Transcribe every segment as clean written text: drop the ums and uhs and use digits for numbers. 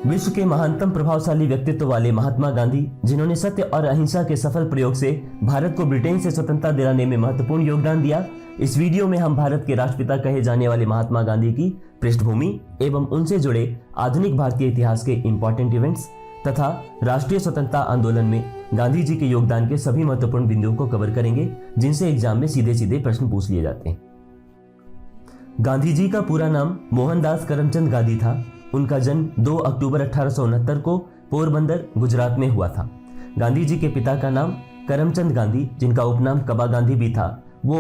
विश्व के महानतम प्रभावशाली व्यक्तित्व वाले महात्मा गांधी, जिन्होंने सत्य और अहिंसा के सफल प्रयोग से भारत को ब्रिटेन से स्वतंत्रता दिलाने में महत्वपूर्ण योगदान दिया, इस वीडियो में हम भारत के राष्ट्रपिता कहे जाने वाले महात्मा गांधी की पृष्ठभूमि एवं उनसे जुड़े आधुनिक भारतीय इतिहास के इंपॉर्टेंट इवेंट्स तथा राष्ट्रीय स्वतंत्रता आंदोलन में गांधी जी के योगदान के सभी महत्वपूर्ण बिंदुओं को कवर करेंगे, जिनसे एग्जाम में सीधे सीधे प्रश्न पूछ लिए जाते हैं। गांधी जी का पूरा नाम मोहनदास करमचंद गांधी था। उनका जन्म 2 अक्टूबर 1869 को पोरबंदर, गुजरात में हुआ था। गांधी जी के पिता का नाम करमचंद गांधी, जिनका उपनाम कबा गांधी भी था, वो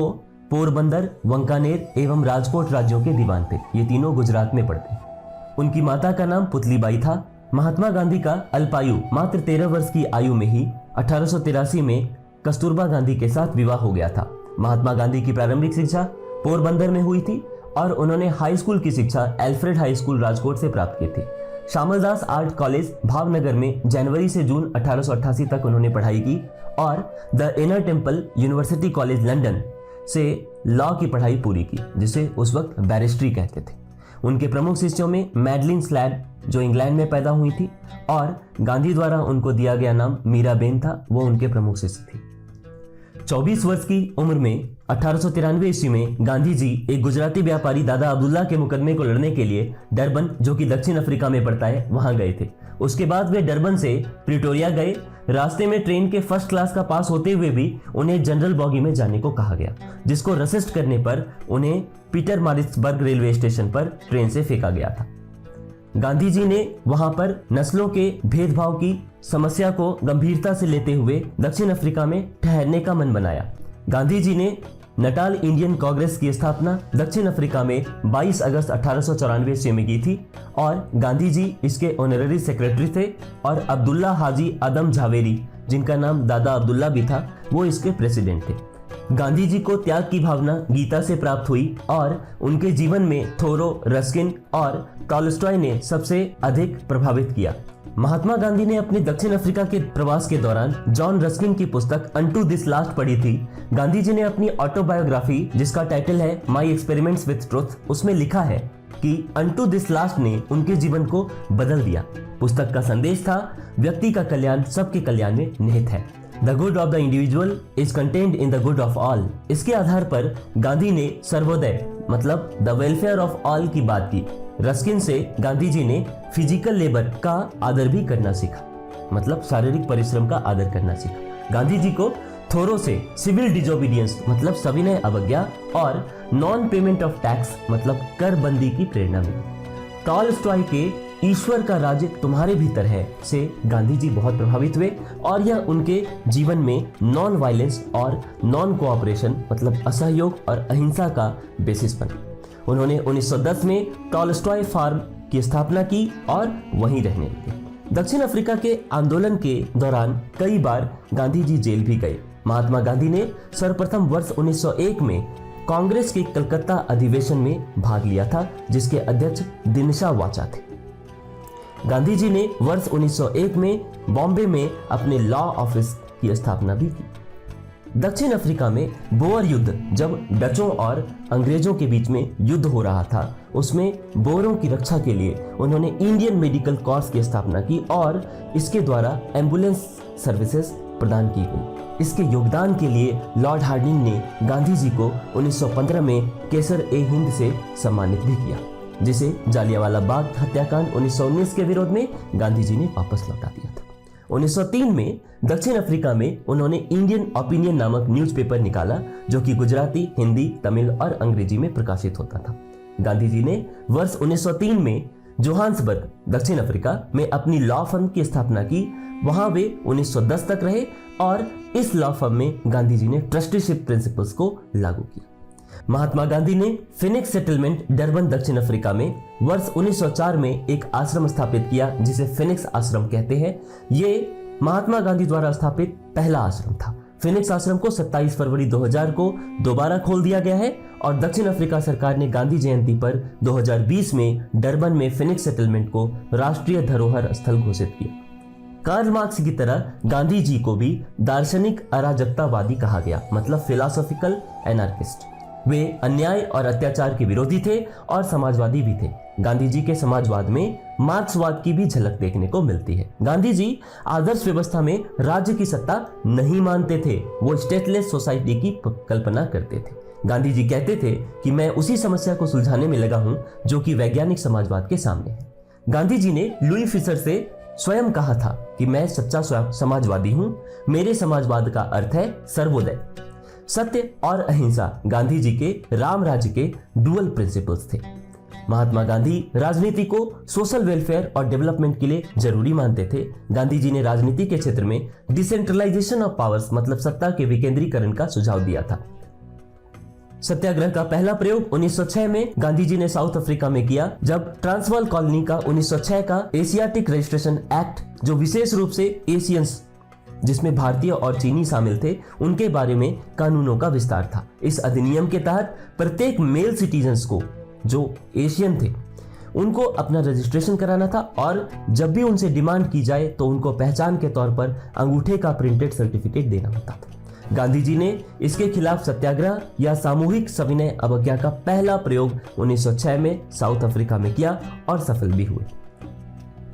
पोरबंदर, वांकानेर एवं राजकोट राज्यों के दीवान थे। ये तीनों गुजरात में पड़ते। उनकी माता का नाम पुतलीबाई था। महात्मा गांधी का अल्पायु मात्र 13 वर्ष की आयु में ही 1883 में कस्तूरबा गांधी के साथ विवाह हो गया था। महात्मा गांधी की प्रारंभिक शिक्षा पोरबंदर में हुई थी और उन्होंने हाई स्कूल की शिक्षा एल्फ्रेड हाई स्कूल राजकोट से प्राप्त की थी। श्यामलदास आर्ट कॉलेज भावनगर में जनवरी से जून 1888 तक उन्होंने पढ़ाई की और the inner temple university college London से लॉ की पढ़ाई पूरी की, जिसे उस वक्त बैरिस्ट्री कहते थे। उनके प्रमुख शिष्यों में मैडलिन स्लैड, जो इंग्लैंड में पैदा हुई थी, और गांधी द्वारा उनको दिया गया नाम मीराबेन था, वो उनके प्रमुख शिष्य थी। 24 वर्ष की उम्र में 1893 ईस्वी में गांधी जी एक गुजराती व्यापारी दादा अब्दुल्ला के मुकदमे को लड़ने के लिए डरबन, जो कि दक्षिण अफ्रीका में पड़ता है, वहां गए थे। उसके बाद वे डरबन से प्रिटोरिया गए। रास्ते में ट्रेन के फर्स्ट क्लास का पास होते हुए भी उन्हें जनरल बॉगी में जाने को कहा गया, जिसको रेसिस्ट करने पर उन्हें पीटर मारिट्सबर्ग रेलवे स्टेशन पर ट्रेन से फेंका गया था। गांधी जी ने वहां पर नस्लों के भेदभाव की समस्या को गंभीरता से लेते हुए दक्षिण अफ्रीका में ठहरने का मन बनाया। गांधी जी ने नटाल इंडियन कांग्रेस की स्थापना दक्षिण अफ्रीका में 22 अगस्त 1894 ईस्वी में की थी और गांधी जी इसके ऑनररी सेक्रेटरी थे और अब्दुल्ला हाजी आदम झावेरी, जिनका नाम दादा अब्दुल्ला भी था, वो इसके प्रेसिडेंट थे। गांधी जी को त्याग की भावना गीता से प्राप्त हुई और उनके जीवन में थोरो, रस्किन और टॉलस्टॉय ने सबसे अधिक प्रभावित किया। महात्मा गांधी ने अपने दक्षिण अफ्रीका के प्रवास के दौरान जॉन रस्किन की पुस्तक अनटू दिस लास्ट पढ़ी थी। गांधी जी ने अपनी ऑटोबायोग्राफी, जिसका टाइटल है माई एक्सपेरिमेंट्स विथ ट्रुथ, उसमें लिखा है कि अनटू दिस लास्ट ने उनके जीवन को बदल दिया। पुस्तक का संदेश था, व्यक्ति का कल्याण सबके कल्याण में निहित है। The good of the individual is contained in the good of all. इसके आधार पर गांधी ने सर्वोदय मतलब द वेलफेयर ऑफ ऑल की बात की। रस्किन से गांधी जी ने फिजिकल लेबर का आदर भी करना सीखा, मतलब शारीरिक परिश्रम का आदर करना सीखा। गांधी जी को थोरो से सिविल डिजोबीडियंस मतलब सविनय अवज्ञा और नॉन पेमेंट ऑफ टैक्स मतलब कर बंदी की प्रेरणा मिली। टॉलस्टॉय के ईश्वर का राज्य तुम्हारे भीतर है से गांधी जी बहुत प्रभावित हुए और यह उनके जीवन में नॉन वायलेंस और नॉन कोऑपरेशन मतलब असहयोग और अहिंसा का बेसिस बना। उन्होंने 1910 में टॉलस्टॉय फार्म की स्थापना की और वहीं रहने लगे। दक्षिण अफ्रीका के आंदोलन के दौरान कई बार गांधी जी जेल भी गए। महात्मा गांधी ने सर्वप्रथम वर्ष 1901 में कांग्रेस के कलकत्ता अधिवेशन में भाग लिया था, जिसके अध्यक्ष दिनशा वाचा थे। गांधी जी ने वर्ष 1901 में बॉम्बे में अपने लॉ ऑफिस की स्थापना भी की। दक्षिण अफ्रीका में बोअर युद्ध, जब डचों और अंग्रेजों के बीच में युद्ध हो रहा था, उसमें बोअरों की रक्षा के लिए उन्होंने इंडियन मेडिकल कॉर्प्स की स्थापना की और इसके द्वारा एम्बुलेंस सर्विसेज प्रदान की गई। इसके योगदान के लिए लॉर्ड हार्डिंग ने गांधी जी को 1915 में केसर-ए-हिंद से सम्मानित भी किया, जिसे जालियांवाला बाग हत्याकांड 1919 के विरोध में गांधी जी ने वापस लौटा दिया था। 1903 में दक्षिण अफ्रीका में उन्होंने इंडियन ओपिनियन नामक न्यूज़पेपर निकाला, जो कि गुजराती, हिंदी, तमिल और अंग्रेजी में प्रकाशित होता था। गांधी जी ने वर्ष 1903 में जोहान्सबर्ग, दक्षिण अफ्रीका में अपनी लॉ फर्म की स्थापना की। वहां वे 1910 तक रहे और इस लॉ फर्म में गांधी जी ने ट्रस्टीशिप प्रिंसिपल्स को लागू किया। महात्मा गांधी ने फिनिक्स सेटलमेंट डरबन, दक्षिण अफ्रीका में वर्ष 1904 में एक आश्रम स्थापित किया, जिसे फिनिक्स आश्रम कहते हैं। ये महात्मा गांधी द्वारा स्थापित पहला आश्रम था। फिनिक्स आश्रम को 27 फरवरी 2000 को दोबारा खोल दिया गया है और दक्षिण अफ्रीका सरकार ने गांधी जयंती पर 2020 में डरबन में फिनिक्स सेटलमेंट को राष्ट्रीय धरोहर स्थल घोषित किया। कार्ल मार्क्स की तरह गांधी जी को भी दार्शनिक अराजकतावादी कहा गया, मतलब फिलोसॉफिकल एनार्किस्ट। वे अन्याय और अत्याचार के विरोधी थे और समाजवादी भी थे। गांधी जी के समाजवाद में मार्क्सवाद की भी झलक देखने को मिलती है। गांधी जी आदर्श व्यवस्था में राज्य की सत्ता नहीं मानते थे, वो स्टेटलेस सोसाइटी की कल्पना करते थे। गांधी जी कहते थे कि मैं उसी समस्या को सुलझाने में लगा हूं जो कि वैज्ञानिक समाजवाद के सामने है। गांधी जी ने लुई फिशर से स्वयं कहा था कि मैं सच्चा समाजवादी हूं, मेरे समाजवाद का अर्थ है सर्वोदय। सत्य और अहिंसा गांधी जी के राम राज्य के डुअल प्रिंसिपल्स थे। महात्मा गांधी राजनीति को सोशल वेलफेयर और डेवलपमेंट के लिए जरूरी मानते थे। गांधी जी ने राजनीति के क्षेत्र में डिसेंट्रलाइजेशन ऑफ पावर्स मतलब सत्ता के विकेंद्रीकरण का सुझाव दिया था। सत्याग्रह का पहला प्रयोग 1906 में गांधी जी ने साउथ अफ्रीका में किया, जब ट्रांसवाल कॉलोनी का 1906 का एशियाटिक रजिस्ट्रेशन एक्ट, जो विशेष रूप से एशियंस जिसमें भारतीय और चीनी शामिल थे, उनके बारे में कानूनों का विस्तार था। इस अधिनियम के तहत प्रत्येक मेल सिटीजन्स को जो एशियन थे उनको अपना रजिस्ट्रेशन कराना था और जब भी उनसे डिमांड की जाए तो उनको पहचान के तौर पर अंगूठे का प्रिंटेड सर्टिफिकेट देना होता था। गांधी जी ने इसके खिलाफ सत्याग्रह या सामूहिक सविनय अवज्ञा का पहला प्रयोग 1906 में साउथ अफ्रीका में किया और सफल भी हुए।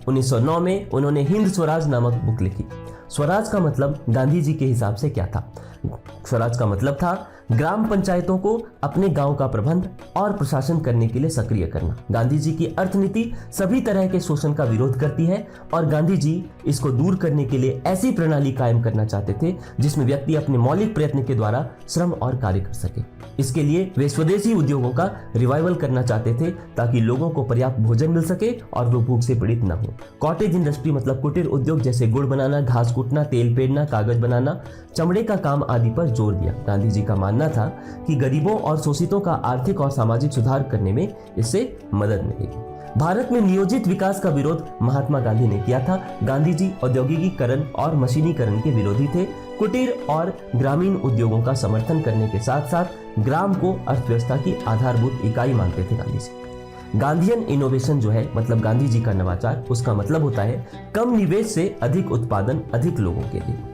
1909 में उन्होंने हिंद स्वराज नामक बुक लिखी। स्वराज का मतलब गांधी जी के हिसाब से क्या था? स्वराज का मतलब था ग्राम पंचायतों को अपने गांव का प्रबंध और प्रशासन करने के लिए सक्रिय करना। गांधी जी की अर्थनीति सभी तरह के शोषण का विरोध करती है और गांधी जी इसको दूर करने के लिए ऐसी प्रणाली कायम करना चाहते थे जिसमें व्यक्ति अपने मौलिक प्रयत्न के द्वारा श्रम और कार्य कर सके। इसके लिए वे स्वदेशी उद्योगों का रिवाइवल करना चाहते थे ताकि लोगों को पर्याप्त भोजन मिल सके और वो भूख से पीड़ित न हो। कॉटेज इंडस्ट्री मतलब कुटीर उद्योग जैसे गुड़ बनाना, घास कूटना, तेल पेड़ना, कागज बनाना, चमड़े का काम आदि पर जोर दिया। गांधी जी का मानना था कि गरीबों और शोषितों का आर्थिक और सामाजिक सुधार करने में इससे मदद मिलेगी। भारत में नियोजित विकास का विरोध महात्मा गांधी ने किया था। गांधी जी औद्योगिकीकरण और मशीनीकरण के विरोधी थे। कुटीर और ग्रामीण उद्योगों का समर्थन करने के साथ साथ ग्राम को अर्थव्यवस्था की आधारभूत इकाई मानते थे गांधी जी। गांधीयन इनोवेशन जो है मतलब गांधी जी का नवाचार, उसका मतलब होता है कम निवेश से अधिक उत्पादन अधिक लोगों के लिए।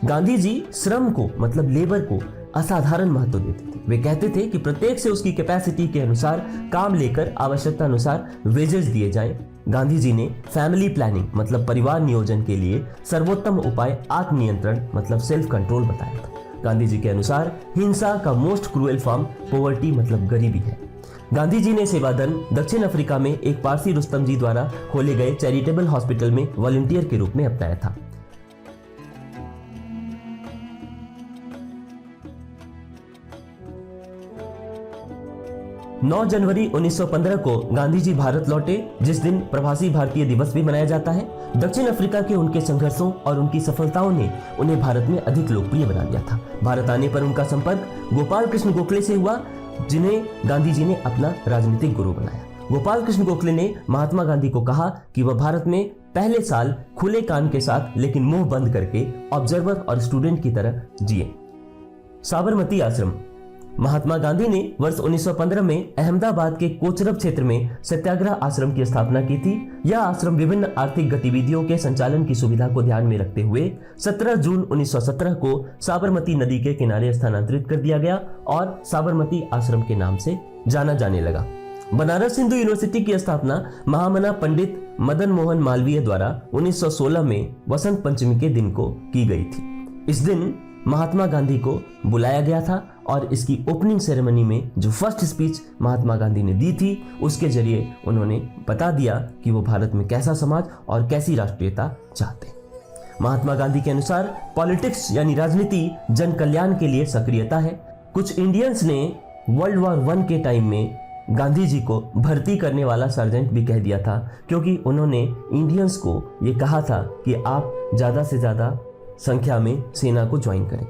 गांधी जी श्रम को मतलब लेबर को असाधारण महत्व देते थे। वे कहते थे कि प्रत्येक से उसकी कैपेसिटी के अनुसार काम लेकर आवश्यकता अनुसार वेजेस दिए जाएं। गांधी जी ने फैमिली प्लानिंग मतलब परिवार नियोजन के लिए सर्वोत्तम उपाय आत्मनियंत्रण मतलब सेल्फ कंट्रोल बताया था। गांधी जी के अनुसार हिंसा का मोस्ट क्रूएल फॉर्म पॉवर्टी मतलब गरीबी है। गांधी जी ने सेवादन दक्षिण अफ्रीका में एक पारसी रुस्तम जी द्वारा खोले गए चैरिटेबल हॉस्पिटल में वॉलंटियर के रूप में अपनाया था। 9 जनवरी 1915 को गांधी जी भारत लौटे, जिस दिन प्रवासी भारतीय दिवस भी मनाया जाता है। दक्षिण अफ्रीका के उनके संघर्षों और उनकी सफलताओं ने उन्हें भारत में अधिक लोकप्रिय बना दिया था। भारत आने पर उनका संपर्क गोपाल कृष्ण गोखले से हुआ, जिन्हें गांधी जी ने अपना राजनीतिक गुरु बनाया। गोपाल कृष्ण गोखले ने महात्मा गांधी को कहा कि वह भारत में पहले साल खुले कान के साथ लेकिन मुंह बंद करके ऑब्जर्वर और स्टूडेंट की तरह जिए। साबरमती आश्रम। महात्मा गांधी ने वर्ष 1915 में अहमदाबाद के कोचरब क्षेत्र में सत्याग्रह आश्रम की स्थापना की थी। यह आश्रम विभिन्न आर्थिक गतिविधियों के संचालन की सुविधा को ध्यान में रखते हुए 17 जून 1917 को साबरमती नदी के किनारे स्थानांतरित कर दिया गया और साबरमती आश्रम के नाम से जाना जाने लगा। बनारस हिंदू यूनिवर्सिटी की स्थापना महामना पंडित मदन मोहन मालवीय द्वारा 1916 में वसंत पंचमी के दिन को की गई थी। इस दिन महात्मा गांधी को बुलाया गया था और इसकी ओपनिंग सेरेमनी में जो फर्स्ट स्पीच महात्मा गांधी ने दी थी, उसके जरिए उन्होंने बता दिया कि वो भारत में कैसा समाज और कैसी राष्ट्रीयता चाहते हैं। महात्मा गांधी के अनुसार पॉलिटिक्स यानी राजनीति जन कल्याण के लिए सक्रियता है। कुछ इंडियंस ने वर्ल्ड वॉर 1 के टाइम में गांधी जी को भर्ती करने वाला सर्जेंट भी कह दिया था, क्योंकि उन्होंने इंडियंस को ये कहा था कि आप ज्यादा से ज्यादा संख्या में सेना को ज्वाइन करें।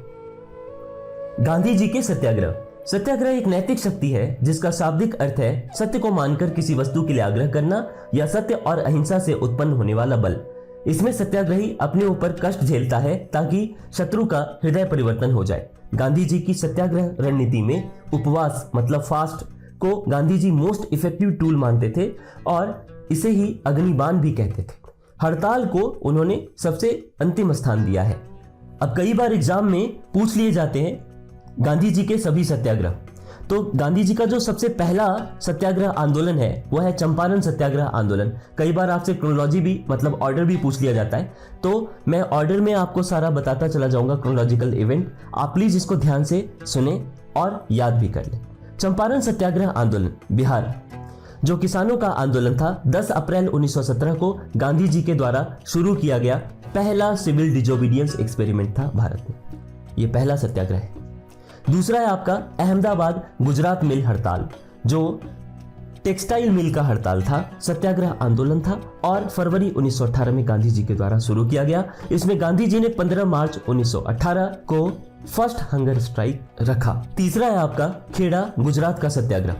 गांधी जी के सत्याग्रह। सत्याग्रह एक नैतिक शक्ति है जिसका शाब्दिक अर्थ है सत्य को मानकर किसी वस्तु के लिए आग्रह करना या सत्य और अहिंसा से उत्पन्न होने वाला बल। इसमें सत्याग्रही अपने ऊपर कष्ट झेलता है ताकि शत्रु का हृदय परिवर्तन हो जाए। गांधी जी की सत्याग्रह रणनीति में उपवास मतलब फास्ट को Gandhi ji most effective tool मानते थे और इसे ही अग्निबाण भी कहते थे। हड़ताल को उन्होंने सबसे अंतिम स्थान दिया है। अब कई बार एग्जाम में पूछ लिए जाते हैं गांधी जी के सभी सत्याग्रह, तो गांधी जी का जो सबसे पहला सत्याग्रह आंदोलन है वो है चंपारण सत्याग्रह आंदोलन। कई बार आपसे क्रोनोलॉजी भी मतलब ऑर्डर भी पूछ लिया जाता है, तो मैं ऑर्डर में आपको सारा बताता चला जाऊंगा क्रोनोलॉजिकल इवेंट। आप प्लीज इसको ध्यान से सुने और याद भी कर लें। चंपारण सत्याग्रह आंदोलन बिहार, जो किसानों का आंदोलन था, 10 अप्रैल 1917 को गांधी जी के द्वारा शुरू किया गया पहला सिविल डिजोबीडियंस एक्सपेरिमेंट था भारत में। यह पहला सत्याग्रह है। दूसरा है आपका अहमदाबाद गुजरात मिल हड़ताल, जो टेक्सटाइल मिल का हड़ताल था, सत्याग्रह आंदोलन था और फरवरी 1918 में गांधी जी के द्वारा शुरू किया गया। इसमें गांधी जी ने 15 मार्च 1918 को फर्स्ट हंगर स्ट्राइक रखा। तीसरा है आपका खेड़ा गुजरात का सत्याग्रह,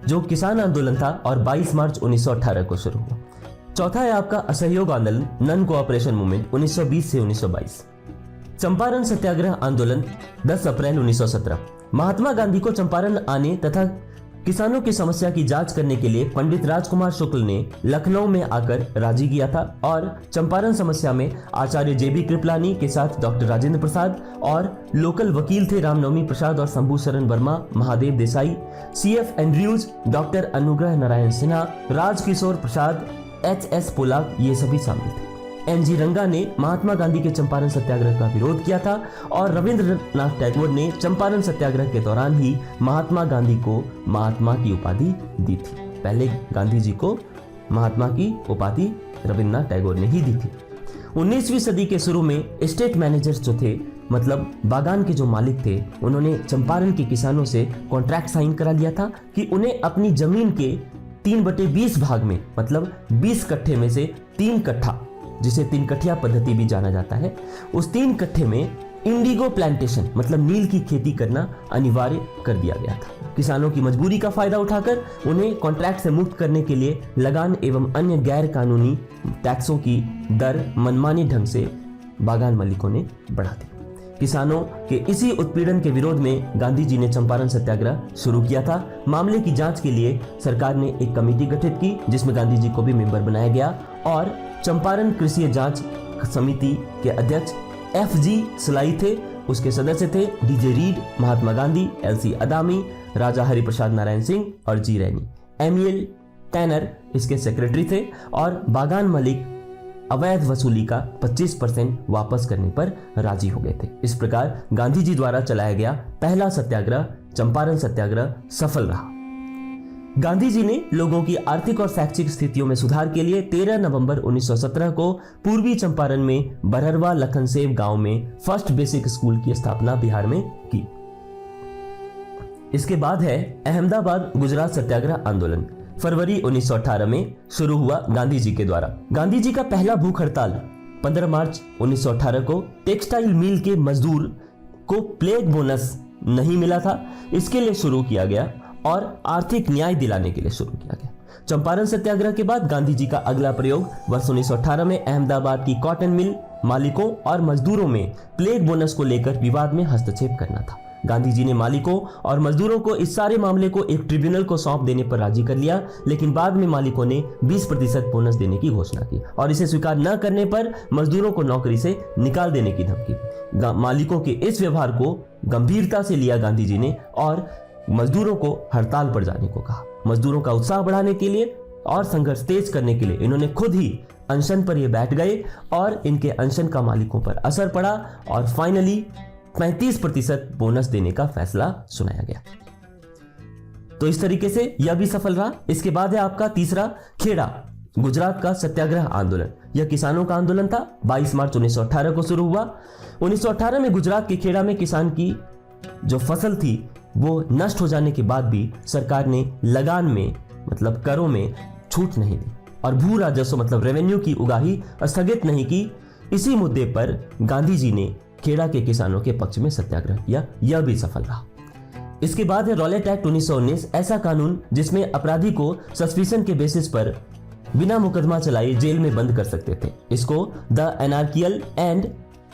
जो किसान आंदोलन था और 22 मार्च 1918 को शुरू हुआ। चौथा है आपका असहयोग आंदोलन नॉन कोऑपरेशन मूवमेंट 1920 से 1922। चंपारण सत्याग्रह आंदोलन 10 अप्रैल 1917। महात्मा गांधी को चंपारण आने तथा किसानों की समस्या की जांच करने के लिए पंडित राजकुमार शुक्ल ने लखनऊ में आकर राजी किया था और चंपारण समस्या में आचार्य जेबी कृपलानी के साथ डॉक्टर राजेंद्र प्रसाद और लोकल वकील थे रामनवमी प्रसाद और शंभू शरण Verma, Mahadev Desai, CF Andrews, doctor Anugrah Narayan Sinha, Rajkishore प्रसाद, HS पोलाक, ये सभी शामिल थे। NG रंगा ने महात्मा गांधी के चंपारण सत्याग्रह का विरोध किया था और रविंद्रनाथ टैगोर ने चंपारण सत्याग्रह के दौरान ही महात्मा गांधी को महात्मा की उपाधि दी थी। पहले गांधी जी को महात्मा की उपाधि रविंद्रनाथ टैगोर ने ही दी थी। 19वीं सदी के शुरू में स्टेट मैनेजर्स जो थे, मतलब बागान के जो मालिक थे, उन्होंने चंपारण के किसानों से कॉन्ट्रैक्ट साइन करा लिया था कि उन्हें अपनी जमीन के 3/20 भाग में, मतलब 20 कट्ठे में से 3 कट्ठा, जिसे 3 कट्ठिया पद्धति भी जाना जाता है, उस 3 कट्ठे में इंडिगो प्लांटेशन मतलब नील की खेती करना अनिवार्य कर दिया गया था। किसानों की मजबूरी का फायदा उठाकर उन्हें कॉन्ट्रैक्ट से मुक्त करने के लिए लगान एवं अन्य गैर कानूनी टैक्सों की दर मनमानी ढंग से बागान मालिकों ने बढ़ा दी। किसानों के इसी उत्पीड़न के विरोध में गांधी जी ने चंपारण सत्याग्रह शुरू किया था। मामले की जांच के लिए सरकार ने एक कमेटी गठित की जिसमें गांधी जी को भी मेंबर बनाया गया और चंपारण कृषि जांच समिति के अध्यक्ष FG सलाई थे। उसके सदस्य थे DJ read, Mahatma Gandhi, LC अदामी, राजा हरिप्रसाद नारायण सिंह और G रैनी। MEL टैनर इसके सेक्रेटरी थे और बागान मालिक अवैध वसूली का 25% वापस करने पर राजी हो गए थे। इस प्रकार गांधी जी द्वारा चलाया गया पहला सत्याग्रह चंपारण सत्याग्रह सफल रहा। गांधी जी ने लोगों की आर्थिक और शैक्षिक स्थितियों में सुधार के लिए 13 नवंबर 1917 को पूर्वी चंपारण में बरहरवा लखनसेव गांव में फर्स्ट बेसिक स्कूल की स्थापना बिहार में की। इसके बाद है अहमदाबाद गुजरात सत्याग्रह आंदोलन। फरवरी 1918 में शुरू हुआ गांधी जी के द्वारा। गांधी जी का पहला भूख हड़ताल 15 मार्च 1918 को टेक्सटाइल मिल के मजदूर को प्लेग बोनस नहीं मिला था, इसके लिए शुरू किया गया और आर्थिक न्याय दिलाने के लिए शुरू किया गया। चंपारण सत्याग्रह के बाद गांधी जी का अगला प्रयोग वर्ष 1918 में अहमदाबाद की कॉटन मिल मालिकों और मजदूरों में प्लेग बोनस को लेकर विवाद में हस्तक्षेप करना था। गांधी जी ने मालिकों और मजदूरों को इस सारे मामले को एक ट्रिब्यूनल को सौंप देने पर राजी कर लिया, लेकिन बाद में मालिकों ने 20% बोनस देने की घोषणा की और इसे स्वीकार न करने पर मजदूरों को नौकरी से निकाल देने की धमकी। मालिकों के इस व्यवहार को गंभीरता से लिया गांधी जी ने और मजदूरों को हड़ताल पर जाने को कहा। मजदूरों का उत्साह बढ़ाने के लिए और संघर्ष तेज करने के लिए इन्होंने खुद ही अनशन पर ये बैठ गए और इनके अनशन का मालिकों पर असर पड़ा और फाइनली 35% बोनस देने का फैसला सुनाया गया। तो इस तरीके से यह भी सफल रहा। इसके बाद है आपका तीसरा खेड़ा गुजरात का सत्याग्रह आंदोलन। यह किसानों का आंदोलन था। 22 मार्च 1918 को शुरू हुआ। 1918 में गुजरात के खेड़ा में किसान की जो फसल थी वो नष्ट हो जाने के बाद भी सरकार ने लगान में मतलब करों में छूट नहीं दी और भू राजस्व मतलब रेवेन्यू की उगाही स्थगित नहीं की। इसी मुद्दे पर गांधी जी ने खेड़ा के किसानों के पक्ष में सत्याग्रह किया, यह भी सफल रहा। इसके बाद है रॉलेट एक्ट 1919, ऐसा कानून जिसमें अपराधी को सस्पिशन के बेसिस पर बिना मुकदमा चलाए जेल में बंद कर सकते थे। इसको the anarchical and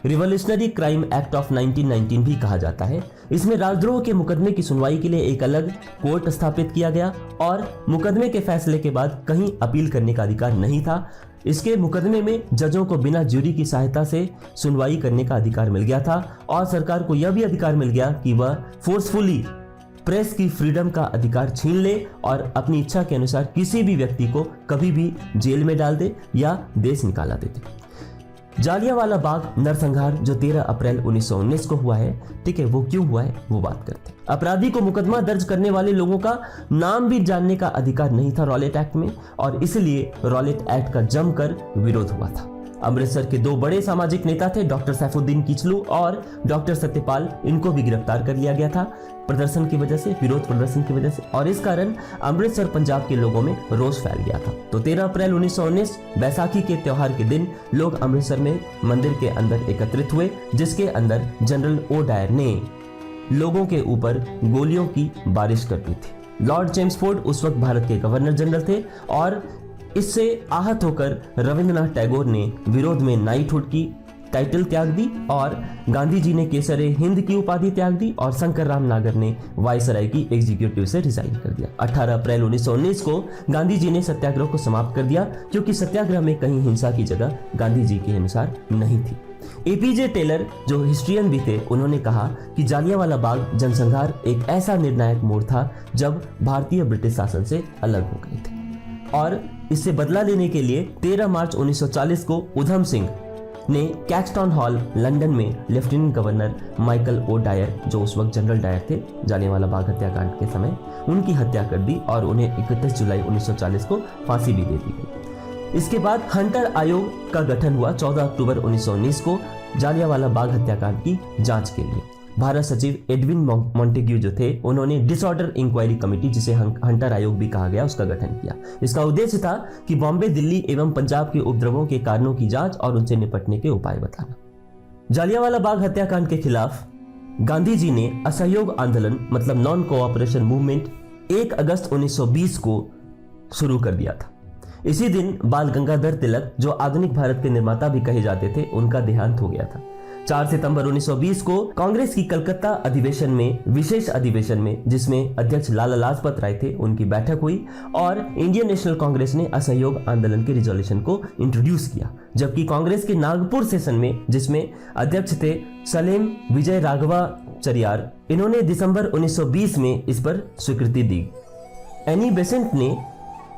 revolutionary crime act of 1919 भी कहा जाता है। इसमें राजद्रोह के मुकदमे की सुनवाई के लिए एक अलग कोर्ट स्थापित किया गया और मुकदमे के फैसले के बाद कहीं अपील करने का अधिकार नहीं था। इसके मुकदमे में जजों को बिना ज्यूरी की सहायता से सुनवाई करने का अधिकार मिल गया था और सरकार को यह भी अधिकार मिल गया कि वह फोर्सफुली प्रेस की फ्रीडम का अधिकार छीन ले और अपनी इच्छा के अनुसार किसी भी व्यक्ति को कभी भी जेल में डाल दे या देश निकाला देते। जालियांवाला बाग नरसंहार जो 13 अप्रैल 1919 को हुआ है, ठीक है, वो क्यों हुआ है वो बात करते हैं। अपराधी को मुकदमा दर्ज करने वाले लोगों का नाम भी जानने का अधिकार नहीं था रॉलेट एक्ट में, और इसलिए रॉलेट एक्ट का जमकर विरोध हुआ था। अमृतसर के दो बड़े सामाजिक नेता थे, डॉक्टर सैफुद्दीन किचलू और डॉक्टर सत्यपाल, इनको भी गिरफ्तार कर लिया गया था प्रदर्शन की वजह से, विरोध प्रदर्शन की वजह से, और इस कारण अमृतसर पंजाब के लोगों में रोष फैल गया था। तो 13 अप्रैल 1919 बैसाखी के त्योहार के दिन लोग अमृतसर में मंदिर के अंदर एकत्रित हुए, जिसके अंदर जनरल ओ डायर ने लोगों के ऊपर गोलियों की बारिश कर दी थी। लॉर्ड चेम्सफोर्ड उस वक्त भारत के गवर्नर जनरल थे और इससे आहत होकर रविंद्रनाथ टैगोर ने विरोध में नाइटहुड की टाइटल त्याग दी और गांधी जी ने केसरे हिंद की उपाधि त्याग दी और शंकर राम नागर ने वायसराय की एग्जीक्यूटिव से रिजाइन कर दिया। 18 अप्रैल 1919 को गांधी जी ने सत्याग्रह को समाप्त कर दिया, क्योंकि सत्याग्रह में कहीं हिंसा की जगह गांधी जी के अनुसार नहीं थी। एपीजे टेलर जो हिस्ट्रियन भी थे, उन्होंने कहा कि जालियांवाला बाग जनसंहार एक ऐसा निर्णायक मोड़ था जब भारतीय ब्रिटिश शासन से अलग हो गए थे, और इससे बदला लेने के लिए 13 मार्च 1940 को उधम सिंह ने कैक्सटन हॉल लंदन में lieutenant governor Michael O'Dwyer, जो उस वक्त जनरल डायर थे जालियांवाला बाग हत्याकांड के समय, उनकी हत्या कर दी और उन्हें 31 जुलाई 1940 को फांसी भी दे दी गई। इसके बाद हंटर आयोग का गठन हुआ 14 अक्टूबर 1919 को जालियांवाला बाग हत्याकांड की जांच के लिए। भारत सचिव एडविन मॉन्टेग्यू जो थे, उन्होंने डिसऑर्डर इंक्वायरी कमेटी, जिसे हंटर आयोग भी कहा गया, उसका गठन किया। इसका उद्देश्य था कि बॉम्बे, दिल्ली एवं पंजाब के उपद्रवों के कारणों की जांच और उनसे निपटने के उपाय बताना। जालियांवाला बाग हत्याकांड के खिलाफ गांधी जी ने असहयोग आंदोलन मतलब नॉन कोऑपरेशन मूवमेंट 1 अगस्त 1920 को शुरू कर दिया था। इसी दिन बाल गंगाधर तिलक, जो आधुनिक भारत के निर्माता भी कहे जाते थे, उनका देहांत हो गया था। 4 सितंबर 1920 को कांग्रेस की कलकत्ता अधिवेशन में, विशेष अधिवेशन में, जिसमें अध्यक्ष लाला लाजपत राय थे, उनकी बैठक हुई और इंडियन नेशनल कांग्रेस ने असहयोग आंदोलन के रिजोल्यूशन को इंट्रोड्यूस किया। जबकि कांग्रेस के नागपुर सेशन में, जिसमें अध्यक्ष थे सलेम विजय राघवाचार्य, इन्होंने दिसंबर 1920 में इस पर स्वीकृति दी। एनी बेसेंट ने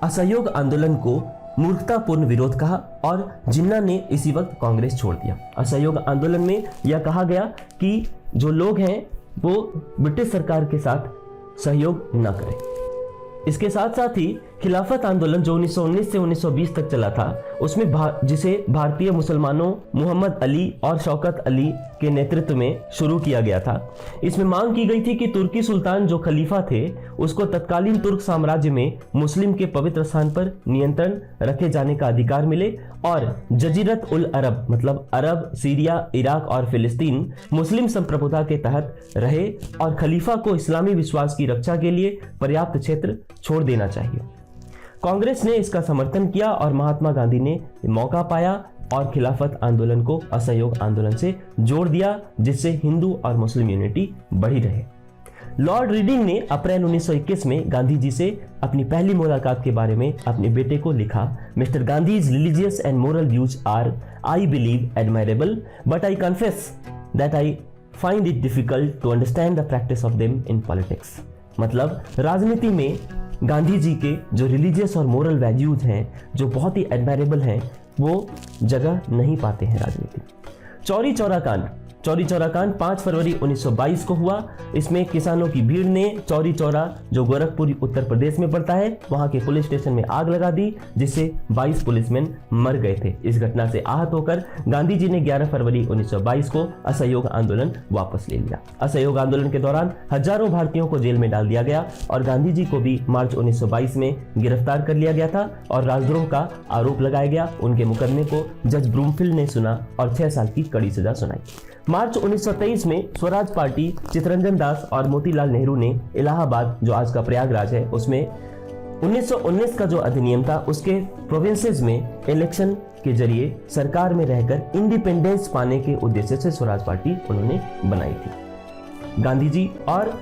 असहयोग आंदोलन को मूर्खतापूर्ण विरोध कहा और जिन्ना ने इसी वक्त कांग्रेस छोड़ दिया। असहयोग आंदोलन में यह कहा गया कि जो लोग हैं वो ब्रिटिश सरकार के साथ सहयोग न करें। इसके साथ साथ ही खिलाफत आंदोलन जो 1919 से 1920 तक चला था, उसमें जिसे भारतीय मुसलमानों मोहम्मद अली और शौकत अली के नेतृत्व में शुरू किया गया था। इसमें मांग की गई थी कि तुर्की सुल्तान जो खलीफा थे, उसको तत्कालीन तुर्क साम्राज्य में मुस्लिम के पवित्र स्थान पर नियंत्रण रखे जाने का अधिकार मिले और जजीरत उल अरब मतलब अरब, सीरिया, इराक और फिलिस्तीन मुस्लिम संप्रभुता के तहत रहे और खलीफा को इस्लामी विश्वास की रक्षा के लिए पर्याप्त क्षेत्र छोड़ देना चाहिए। कांग्रेस ने इसका समर्थन किया और महात्मा गांधी ने मौका पाया और खिलाफत आंदोलन को असहयोग आंदोलन से जोड़ दिया, जिससे हिंदू और मुस्लिम यूनिटी बढ़ी रहे। लॉर्ड रीडिंग ने अप्रैल 1921 में गांधी जी से अपनी पहली मुलाकात के बारे में अपने बेटे को लिखा, mister Gandhi's religious and moral views are I believe admirable but I confess that I find it difficult to understand the practice of them in politics. मतलब राजनीति में गांधी जी के जो रिलीजियस और मोरल वैल्यूज हैं, जो बहुत ही एडमायरेबल हैं, वो जगह नहीं पाते हैं राजनीति। चौरी चौरा कांड 5 फरवरी 1922 को हुआ। इसमें किसानों की भीड़ ने चौरी चौरा जो गोरखपुर उत्तर प्रदेश में पड़ता है, वहां के पुलिस स्टेशन में आग लगा दी, जिससे 22 पुलिसमैन मर गए थे। इस घटना से आहत होकर गांधी जी ने 11 फरवरी 1922 को असहयोग आंदोलन वापस ले लिया। असहयोग आंदोलन के दौरान हजारों भारतीयों को जेल में डाल दिया गया और गांधी जी को भी मार्च 1922 में गिरफ्तार कर लिया गया था और राजद्रोह का आरोप लगाया गया। उनके मुकदमे को जज ब्रूमफील्ड ने सुना और 6 साल की कड़ी सजा सुनाई। मार्च 1923 में स्वराज पार्टी चित्तरंजन दास और मोतीलाल नेहरू ने इलाहाबाद जो आज का प्रयागराज है, उसमें 1919 का जो अधिनियम था, उसके प्रोविंसेस में इलेक्शन के जरिए सरकार में रहकर इंडिपेंडेंस पाने के उद्देश्य से स्वराज पार्टी उन्होंने बनाई थी। गांधी जी और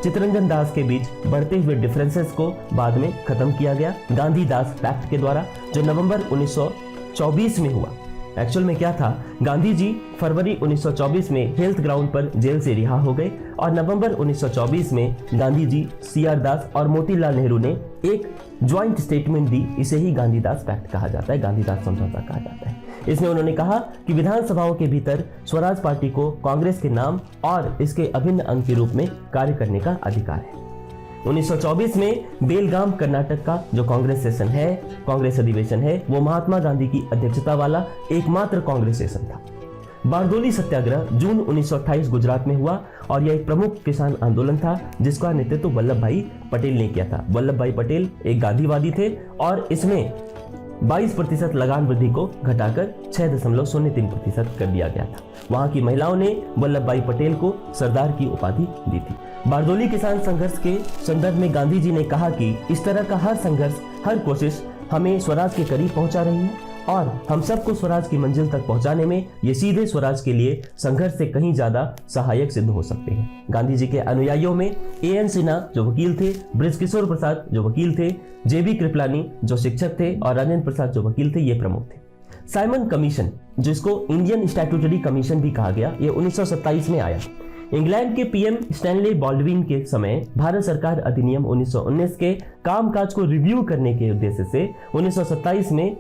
चित्तरंजन दास के बीच बढ़ते हुए डिफरेंसेस को बाद में खत्म किया गया गांधी दास पैक्ट के द्वारा, जो नवंबर 1924 में हुआ। एक्चुअल में क्या था, गांधी जी फरवरी 1924 में हेल्थ ग्राउंड पर जेल से रिहा हो गए और नवंबर 1924 में गांधी जी, CR दास और मोतीलाल नेहरू ने एक ज्वाइंट स्टेटमेंट दी। इसे ही गांधीदास पैक्ट कहा जाता है, गांधीदास समझौता कहा जाता है। इसमें उन्होंने कहा कि विधानसभाओं के भीतर स्वराज पार्टी को कांग्रेस के नाम और इसके अभिन्न अंग के रूप में कार्य करने का अधिकार है। 1924 में बेलगाम कर्नाटक का जो कांग्रेस अधिवेशन है, वो महात्मा गांधी की अध्यक्षता वाला एकमात्र कांग्रेस सेशन था। बारदोली सत्याग्रह जून 1928 गुजरात में हुआ और यह एक प्रमुख किसान आंदोलन था जिसका नेतृत्व वल्लभ भाई पटेल ने किया था। वल्लभ भाई पटेल एक गांधीवादी थे और इसमें 22% लगान वृद्धि को घटाकर 6.03% कर दिया गया था। वहां की महिलाओं ने वल्लभ भाई पटेल को सरदार की उपाधि दी थी। बारदोली किसान संघर्ष के संदर्भ में गांधी जी ने कहा कि इस तरह का हर संघर्ष, हर कोशिश हमें स्वराज के करीब पहुंचा रही है और हम सबको स्वराज की मंजिल तक पहुंचाने में ये सीधे स्वराज के लिए संघर्ष से कहीं ज्यादा सहायक सिद्ध हो सकते हैं। गांधी जी के अनुयायियों में AN सिन्हा जो वकील थे, बृजकिशोर प्रसाद जो वकील थे, JB कृपलानी जो शिक्षक थे और राजेंद्र प्रसाद जो वकील थे, ये प्रमुख थे। साइमन कमीशन, जिसको इंडियन स्टैट्यूटरी कमीशन भी कहा गया, ये 1927 में आया। इंग्लैंड के PM स्टैनले बॉल्डविन के समय भारत सरकार अधिनियम 1919 के कामकाज को रिव्यू करने के उद्देश्य से 1927 में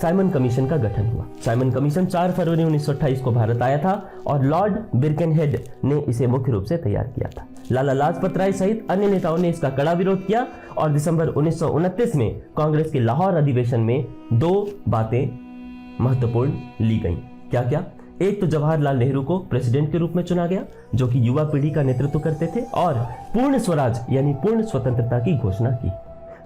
साइमन कमीशन का गठन हुआ। साइमन कमीशन 4 फरवरी 1928 को भारत आया था और लॉर्ड बिरकेनहेड ने इसे मुख्य रूप से तैयार किया था। लाला लाजपत राय सहित अन्य नेताओं ने इसका कड़ा विरोध किया और दिसंबर 1929 में कांग्रेस के लाहौर अधिवेशन में 2 बातें महत्वपूर्ण ली गईं। क्या क्या? एक तो जवाहरलाल नेहरू को प्रेसिडेंट के रूप में चुना गया जो कि युवा पीढ़ी का नेतृत्व करते थे और पूर्ण स्वराज यानी पूर्ण स्वतंत्रता की घोषणा की।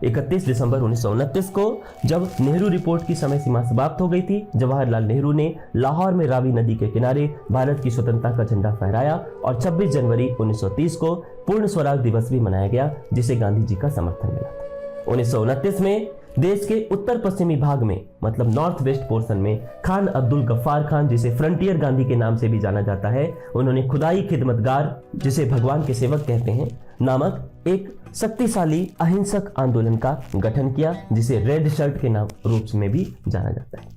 31 दिसंबर 1929 को जब नेहरू रिपोर्ट की समय सीमा समाप्त हो गई थी, जवाहरलाल नेहरू ने लाहौर में रावी नदी के किनारे भारत की स्वतंत्रता का झंडा फहराया और 26 जनवरी 1930 को पूर्ण स्वराज दिवस भी मनाया गया जिसे गांधी जी का समर्थन मिला था। 1929 में देश के उत्तर पश्चिमी भाग में मतलब नॉर्थ वेस्ट पोर्शन में खान अब्दुल गफ्फार खान, जिसे फ्रंटियर गांधी के नाम से भी जाना जाता है, उन्होंने खुदाई खिदमतगार, जिसे भगवान के सेवक कहते हैं, नामक एक शक्तिशाली अहिंसक आंदोलन का गठन किया जिसे रेड शर्ट के नाम रूप में भी जाना जाता है।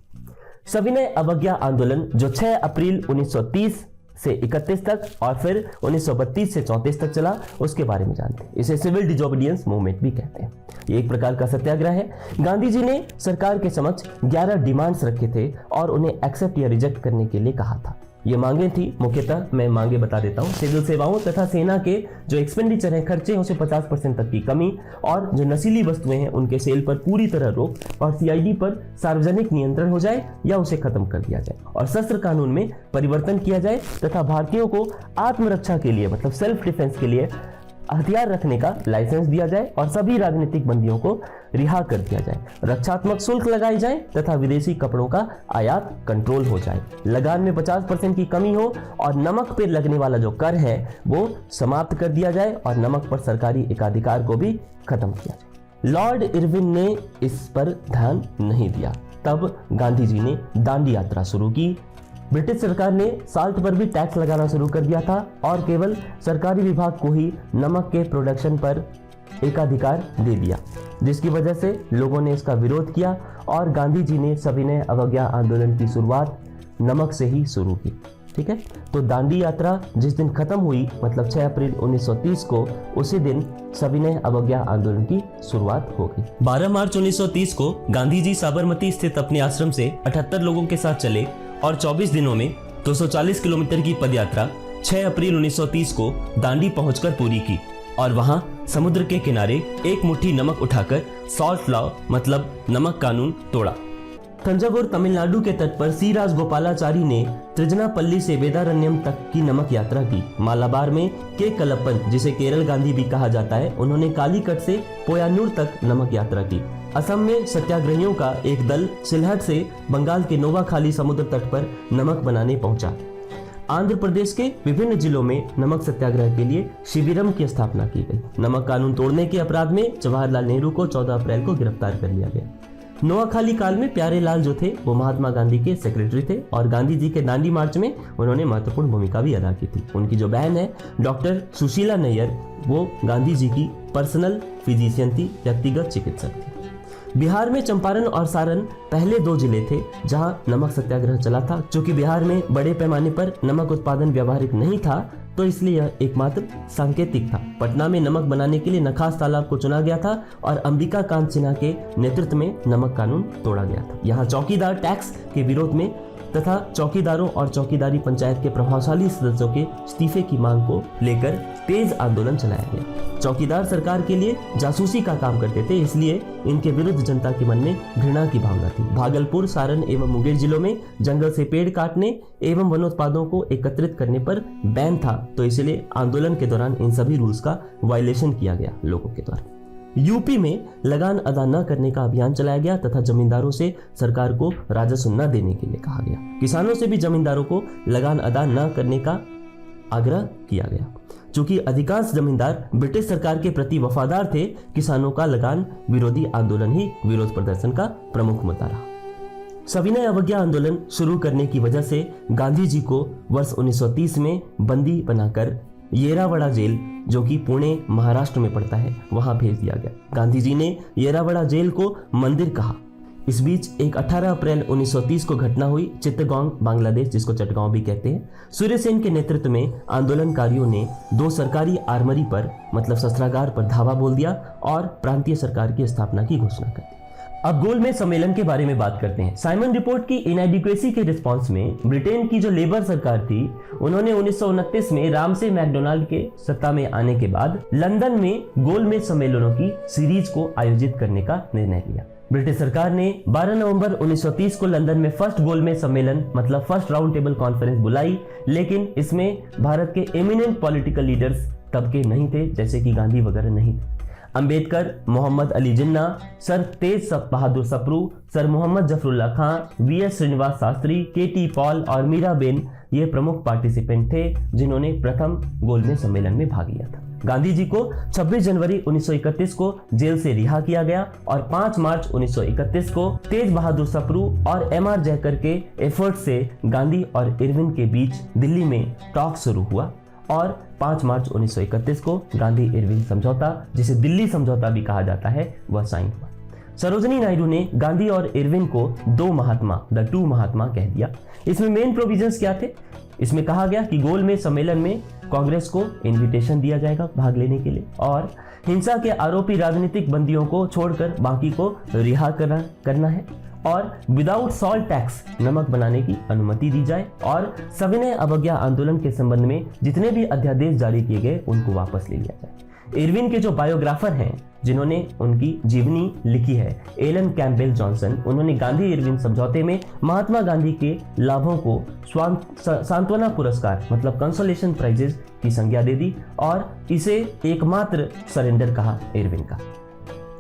सविनय अवज्ञा आंदोलन जो 6 अप्रैल 1930 से 31 तक और फिर 1932 से 34 तक चला, उसके बारे में जानते हैं। इसे सिविल डिजोबीडियंस मूवमेंट भी कहते हैं। ये एक प्रकार का सत्याग्रह है। गांधी जी ने सरकार के समक्ष 11 डिमांड्स रखे थे और उन्हें एक्सेप्ट या रिजेक्ट करने के लिए कहा था। ये मांगे थी, मुख्यतः मैं मांगे बता देता हूँ। सिविल सेवाओं तथा सेना के जो एक्सपेंडिचर है, खर्चे, उसे 50% तक की कमी और जो नशीली वस्तुएं हैं उनके सेल पर पूरी तरह रोक और CID पर सार्वजनिक नियंत्रण हो जाए या उसे खत्म कर दिया जाए और शस्त्र कानून में परिवर्तन किया जाए तथा भारतीयों को आत्मरक्षा के लिए मतलब सेल्फ डिफेंस के लिए हथियार रखने का लाइसेंस दिया जाए और सभी राजनीतिक बंदियों को रिहा कर दिया जाए। रक्षात्मक शुल्क लगाई जाए तथा विदेशी कपड़ों का आयात कंट्रोल हो जाए। लगान में 50% की कमी हो और नमक पर लगने वाला जो कर है वो समाप्त कर दिया जाए और नमक पर सरकारी एकाधिकार को भी खत्म किया जाए। लॉर्ड इरविन ने इस पर ध्यान नहीं दिया। तब गांधी जी ने दांडी यात्रा शुरू की। ब्रिटिश सरकार ने साल्ट पर भी टैक्स लगाना शुरू कर दिया था और केवल सरकारी विभाग को ही नमक के प्रोडक्शन पर एकाधिकार दे दिया, जिसकी वजह से लोगों ने इसका विरोध किया और गांधी जी ने सविनय अवज्ञा आंदोलन की शुरुआत नमक से ही शुरू की। ठीक है, तो दांडी यात्रा जिस दिन खत्म हुई मतलब 6 अप्रैल 1930 को, उसी दिन सविनय अवज्ञा आंदोलन की शुरुआत हो गई। 12 मार्च 1930 को गांधी जी साबरमती स्थित अपने आश्रम से 78 लोगों के साथ चले और 24 दिनों में 240 किलोमीटर की पदयात्रा 6 अप्रैल 1930 को दांडी पहुंचकर पूरी की और वहां समुद्र के किनारे एक मुट्ठी नमक उठाकर सॉल्ट लॉ मतलब नमक कानून तोड़ा। तंजावुर तमिलनाडु के तट पर सी राजगोपालाचारी ने त्रिजनापल्ली से वेदारण्यम तक की नमक यात्रा की। मालाबार में के कलप्पन, जिसे केरल गांधी भी कहा जाता है, उन्होंने कालीकट से पोयानूर तक नमक यात्रा की। असम में सत्याग्रहियों का एक दल सिलहट से बंगाल के नोवाखाली समुद्र तट पर नमक बनाने पहुंचा। आंध्र प्रदेश के विभिन्न जिलों में नमक सत्याग्रह के लिए शिविरम की स्थापना की गई। नमक कानून तोड़ने के अपराध में जवाहरलाल नेहरू को 14 अप्रैल को गिरफ्तार कर लिया गया। नोआखाली काल में प्यारे लाल जो थे वो महात्मा गांधी के सेक्रेटरी थे और गांधी जी के दांडी मार्च में उन्होंने महत्वपूर्ण भूमिका भी अदा की थी। उनकी जो बहन है डॉक्टर सुशीला नैयर, वो गांधी जी की पर्सनल फिजिशियन थी, व्यक्तिगत चिकित्सक थी। बिहार में चंपारण और सारण पहले 2 जिले थे जहां नमक सत्याग्रह चला था। चूंकि बिहार में बड़े पैमाने पर नमक उत्पादन व्यावहारिक नहीं था, तो इसलिए यह एकमात्र सांकेतिक था। पटना में नमक बनाने के लिए नखास तालाब को चुना गया था और अंबिका कांत सिन्हा के नेतृत्व में नमक कानून तोड़ा गया था। यहाँ चौकीदार टैक्स के विरोध में तथा चौकीदारों और चौकीदारी पंचायत के प्रभावशाली सदस्यों के इस्तीफे की मांग को लेकर तेज आंदोलन चलाया गया। चौकीदार सरकार के लिए जासूसी का काम करते थे, इसलिए इनके विरुद्ध जनता के मन में घृणा की भावना थी। भागलपुर, सारण एवं मुंगेर जिलों में जंगल से पेड़ काटने एवं वनोत्पादों को एकत्रित करने पर बैन था, तो इसलिए आंदोलन के दौरान इन सभी रूल्स का वायलेशन किया गया लोगों के द्वारा। यूपी में लगान अदा न करने का अभियान चलाया गया तथा जमींदारों से सरकार को राजस्व न देने के लिए कहा गया। किसानों से भी जमींदारों को लगान अदा न करने का आग्रह किया गया। चूंकि अधिकांश जमींदार ब्रिटिश सरकार के प्रति वफादार थे, किसानों का लगान विरोधी आंदोलन ही विरोध प्रदर्शन का प्रमुख मुद्दा रहा। सविनय अवज्ञा आंदोलन शुरू करने की वजह से गांधी जी को वर्ष 1930 में बंदी बनाकर येरावड़ा जेल, जो कि पुणे महाराष्ट्र में पड़ता है, वहां भेज दिया गया। गांधी जी ने येरावड़ा जेल को मंदिर कहा। इस बीच एक 18 अप्रैल 1930 को घटना हुई चित्तगोंग, बांग्लादेश, जिसको चटगांव भी कहते हैं। सूर्य सेन के नेतृत्व में आंदोलनकारियों ने 2 सरकारी आर्मरी पर, मतलब शस्त्रागार पर धावा बोल दिया और प्रांतीय सरकार की स्थापना की घोषणा कर दी। अब गोलमेज सम्मेलन के बारे में बात करते हैं। साइमन रिपोर्ट की इनएडिक्वेसी के रिस्पॉन्स में ब्रिटेन की जो लेबर सरकार थी, उन्होंने 1929 में रामसे मैकडोनाल्ड के सत्ता में आने के बाद लंदन में गोलमेज सम्मेलनों की सीरीज को आयोजित करने का निर्णय लिया। ब्रिटिश सरकार ने 12 नवंबर 1930 को लंदन में फर्स्ट गोलमेज सम्मेलन, मतलब फर्स्ट राउंड टेबल कॉन्फ्रेंस बुलाई, लेकिन इसमें भारत के एमिनेंट पॉलिटिकल लीडर्स तब के नहीं थे, जैसे कि गांधी वगैरह नहीं थे। अंबेडकर, मोहम्मद अली जिन्ना, सर तेज बहादुर सप्रू, सर मोहम्मद जफरुल्लाह खां, वीएस श्रीनिवास शास्त्री, केटी पॉल और मीराबेन ये प्रमुख पार्टिसिपेंट थे जिन्होंने प्रथम गोलमेज सम्मेलन में भाग लिया था। गांधी जी को 26 जनवरी 1931 को जेल से रिहा किया गया और 5 मार्च 1931 को तेज बहादुर सप्रू और एमआर जयकर के एफर्ट से गांधी और इरविन के बीच दिल्ली में टॉक शुरू हुआ और 5 मार्च 1931 को गांधी इरविन समझौता, जिसे दिल्ली समझौता भी कहा जाता है, वह साइन हुआ। सरोजिनी नायडू ने गांधी और इरविन को 2 महात्मा, द 2 महात्मा कह दिया। इसमें मेन प्रोविजंस क्या थे? इसमें कहा गया कि गोलमेज सम्मेलन में कांग्रेस को इनविटेशन दिया जाएगा भाग लेने के लिए और हिंसा के आरोपी राजनीतिक बंदियों को छोड़कर बाकी को रिहा करना है और विदाउट सॉल्ट टैक्स नमक बनाने की अनुमति दी जाए और सविनय अवज्ञा आंदोलन के संबंध में जितने भी अध्यादेश जारी किए गए उनको वापस ले लिया जाए। इरविन के जो बायोग्राफर हैं जिन्होंने उनकी जीवनी लिखी है, एलन कैम्पबेल जॉनसन, उन्होंने गांधी इरविन समझौते में महात्मा गांधी के लाभों को सांत्वना पुरस्कार, मतलब कंसोलेशन प्राइजेस की संज्ञा दे दी और इसे एकमात्र सरेंडर कहा इरविन का।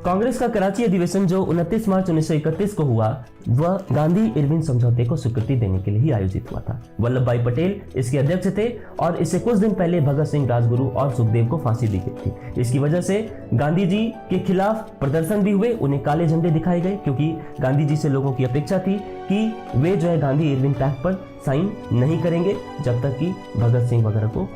कांग्रेस का कराची अधिवेशन जो 29 मार्च 1931 को हुआ, वह गांधी इरविन समझौते को स्वीकृति देने के लिए ही आयोजित हुआ था। वल्लभ भाई पटेल इसके अध्यक्ष थे और इससे कुछ दिन पहले भगत सिंह, राजगुरु और सुखदेव को फांसी दी गई थी। इसकी वजह से गांधी जी के खिलाफ प्रदर्शन भी हुए, उन्हें काले झंडे दिखाए गए, क्योंकि गांधी जी से लोगों की अपेक्षा थी कि वे जो है गांधी इरविन पैक्ट पर साइन नहीं करेंगे जब तक कि भगत सिंह वगैरह को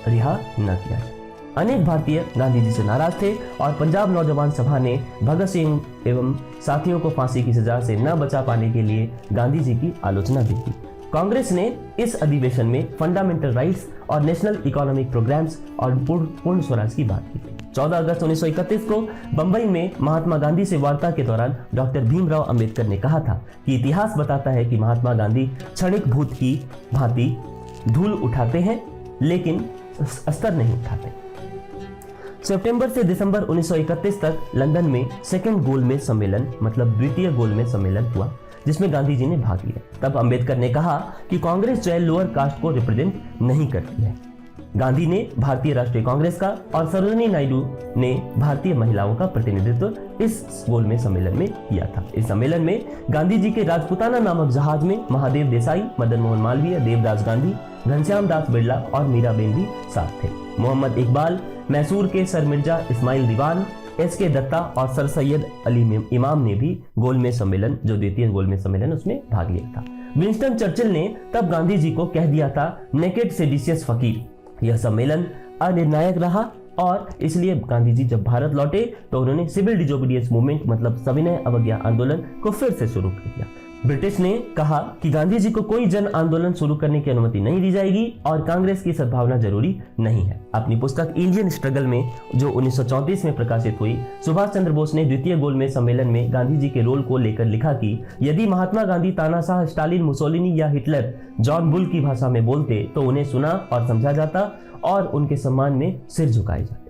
रिहा न किया जाए। अनेक भारतीय गांधी जी से नाराज थे और पंजाब नौजवान सभा ने भगत सिंह एवं साथियों को फांसी की सजा से न बचा पाने के लिए गांधी जी की आलोचना भी की। कांग्रेस ने इस अधिवेशन में फंडामेंटल राइट्स और नेशनल इकोनॉमिक प्रोग्राम्स और पूर्ण स्वराज की बात की थी। 14 अगस्त 1931 को बंबई में महात्मा गांधी से वार्ता के दौरान डॉक्टर भीमराव अंबेडकर ने कहा था कि इतिहास बताता है कि महात्मा गांधी क्षणिक भूत की भांति धूल उठाते हैं लेकिन स्तर नहीं उठाते। सितंबर से दिसंबर 1931 तक लंदन में सेकंड गोलमेज सम्मेलन, मतलब द्वितीय गोलमेज सम्मेलन हुआ, जिसमें गांधी जी ने भाग लिया। तब अंबेडकर ने कहा कि कांग्रेस जो है लोअर कास्ट को रिप्रेजेंट नहीं करती है। गांधी ने भारतीय राष्ट्रीय कांग्रेस का और सरोजिनी नायडू ने भारतीय महिलाओं का प्रतिनिधित्व इस गोलमेज सम्मेलन में किया था। इस सम्मेलन में गांधी जी के राजपुताना नामक जहाज में महादेव देसाई, मदन मोहन मालवीय, देवदास गांधी, घनश्याम दास बिरला और मीराबेन भी साथ थे। मोहम्मद इकबाल, मैसूर के सर मिर्जा इस्माइल दीवान, एस.के. दत्ता और सर सैयद अली इमाम ने भी गोलमेज सम्मेलन, जो द्वितीय गोलमेज सम्मेलन, उसमें भाग लिया था। विंस्टन चर्चिल ने तब गांधी जी को कह दिया था नेकेड सेडिशियस फकीर। यह सम्मेलन अनिर्णायक रहा और इसलिए गांधी जी जब भारत लौटे तो उन्होंने सिविल डिसोबीडियंस मूवमेंट मतलब सविनय अवज्ञा आंदोलन को फिर से शुरू कर दिया। ब्रिटिश ने कहा कि गांधी जी को कोई जन आंदोलन शुरू करने की अनुमति नहीं दी जाएगी और कांग्रेस की सद्भावना जरूरी नहीं है। अपनी पुस्तक इंडियन स्ट्रगल में जो 1934 में प्रकाशित हुई, सुभाष चंद्र बोस ने द्वितीय गोलमेज सम्मेलन में गांधी जी के रोल को लेकर लिखा कि यदि महात्मा गांधी तानाशाह स्टालिन मुसोलिनी या हिटलर जॉन बुल की भाषा में बोलते तो उन्हें सुना और समझा जाता और उनके सम्मान में सिर झुकाए जाते।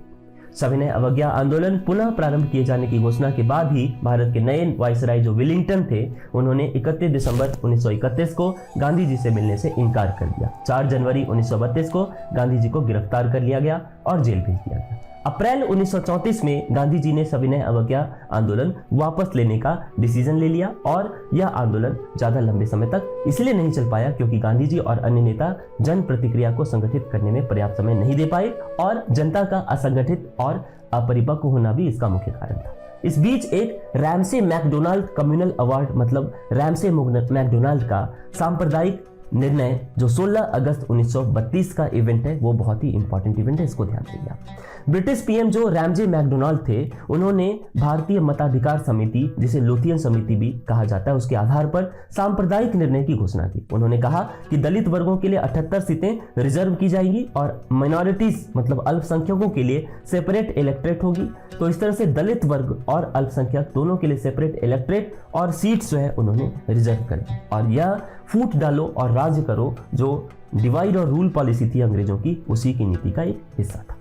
सविनय अवज्ञा आंदोलन पुनः प्रारंभ किए जाने की घोषणा के बाद ही भारत के नए वायसराय जो विलिंगटन थे उन्होंने 31 दिसंबर 1931 को गांधी जी से मिलने से इनकार कर दिया। 4 जनवरी 1932 को गांधी जी को गिरफ्तार कर लिया गया और जेल भेज दिया गया। अप्रैल 1934 में गांधी जी ने सविनय अवज्ञा आंदोलन वापस लेने का डिसीजन ले लिया और यह आंदोलन ज्यादा लंबे समय तक इसलिए नहीं चल पाया क्योंकि गांधी जी और अन्य नेता जन प्रतिक्रिया को संगठित करने में पर्याप्त समय नहीं दे पाए और जनता का असंगठित और अपरिपक्व होना भी इसका मुख्य कारण था। इस बीच एक रैमसे मैकडोनाल्ड कम्युनल अवार्ड मतलब रैमसे मैकडोनाल्ड का सांप्रदायिक निर्णय जो 16 अगस्त 1932 का इवेंट है वो बहुत ही इंपॉर्टेंट इवेंट है, इसको ध्यान दीजिए आप। ब्रिटिश पीएम जो रैमजे मैकडोनाल्ड थे उन्होंने भारतीय मताधिकार समिति जिसे लुथियन समिति भी कहा जाता है उसके आधार पर सांप्रदायिक निर्णय की घोषणा की। उन्होंने कहा कि दलित वर्गों के लिए 78 सीटें रिजर्व की जाएंगी और माइनॉरिटीज मतलब अल्पसंख्यकों के लिए सेपरेट इलेक्ट्रेट होगी। तो इस तरह से दलित वर्ग और अल्पसंख्यक दोनों के लिए सेपरेट इलेक्ट्रेट और सीट्स जो है उन्होंने रिजर्व कर दी और यह फूट डालो और राज्य करो जो डिवाइड और रूल पॉलिसी थी अंग्रेजों की उसी की नीति का एक हिस्सा था।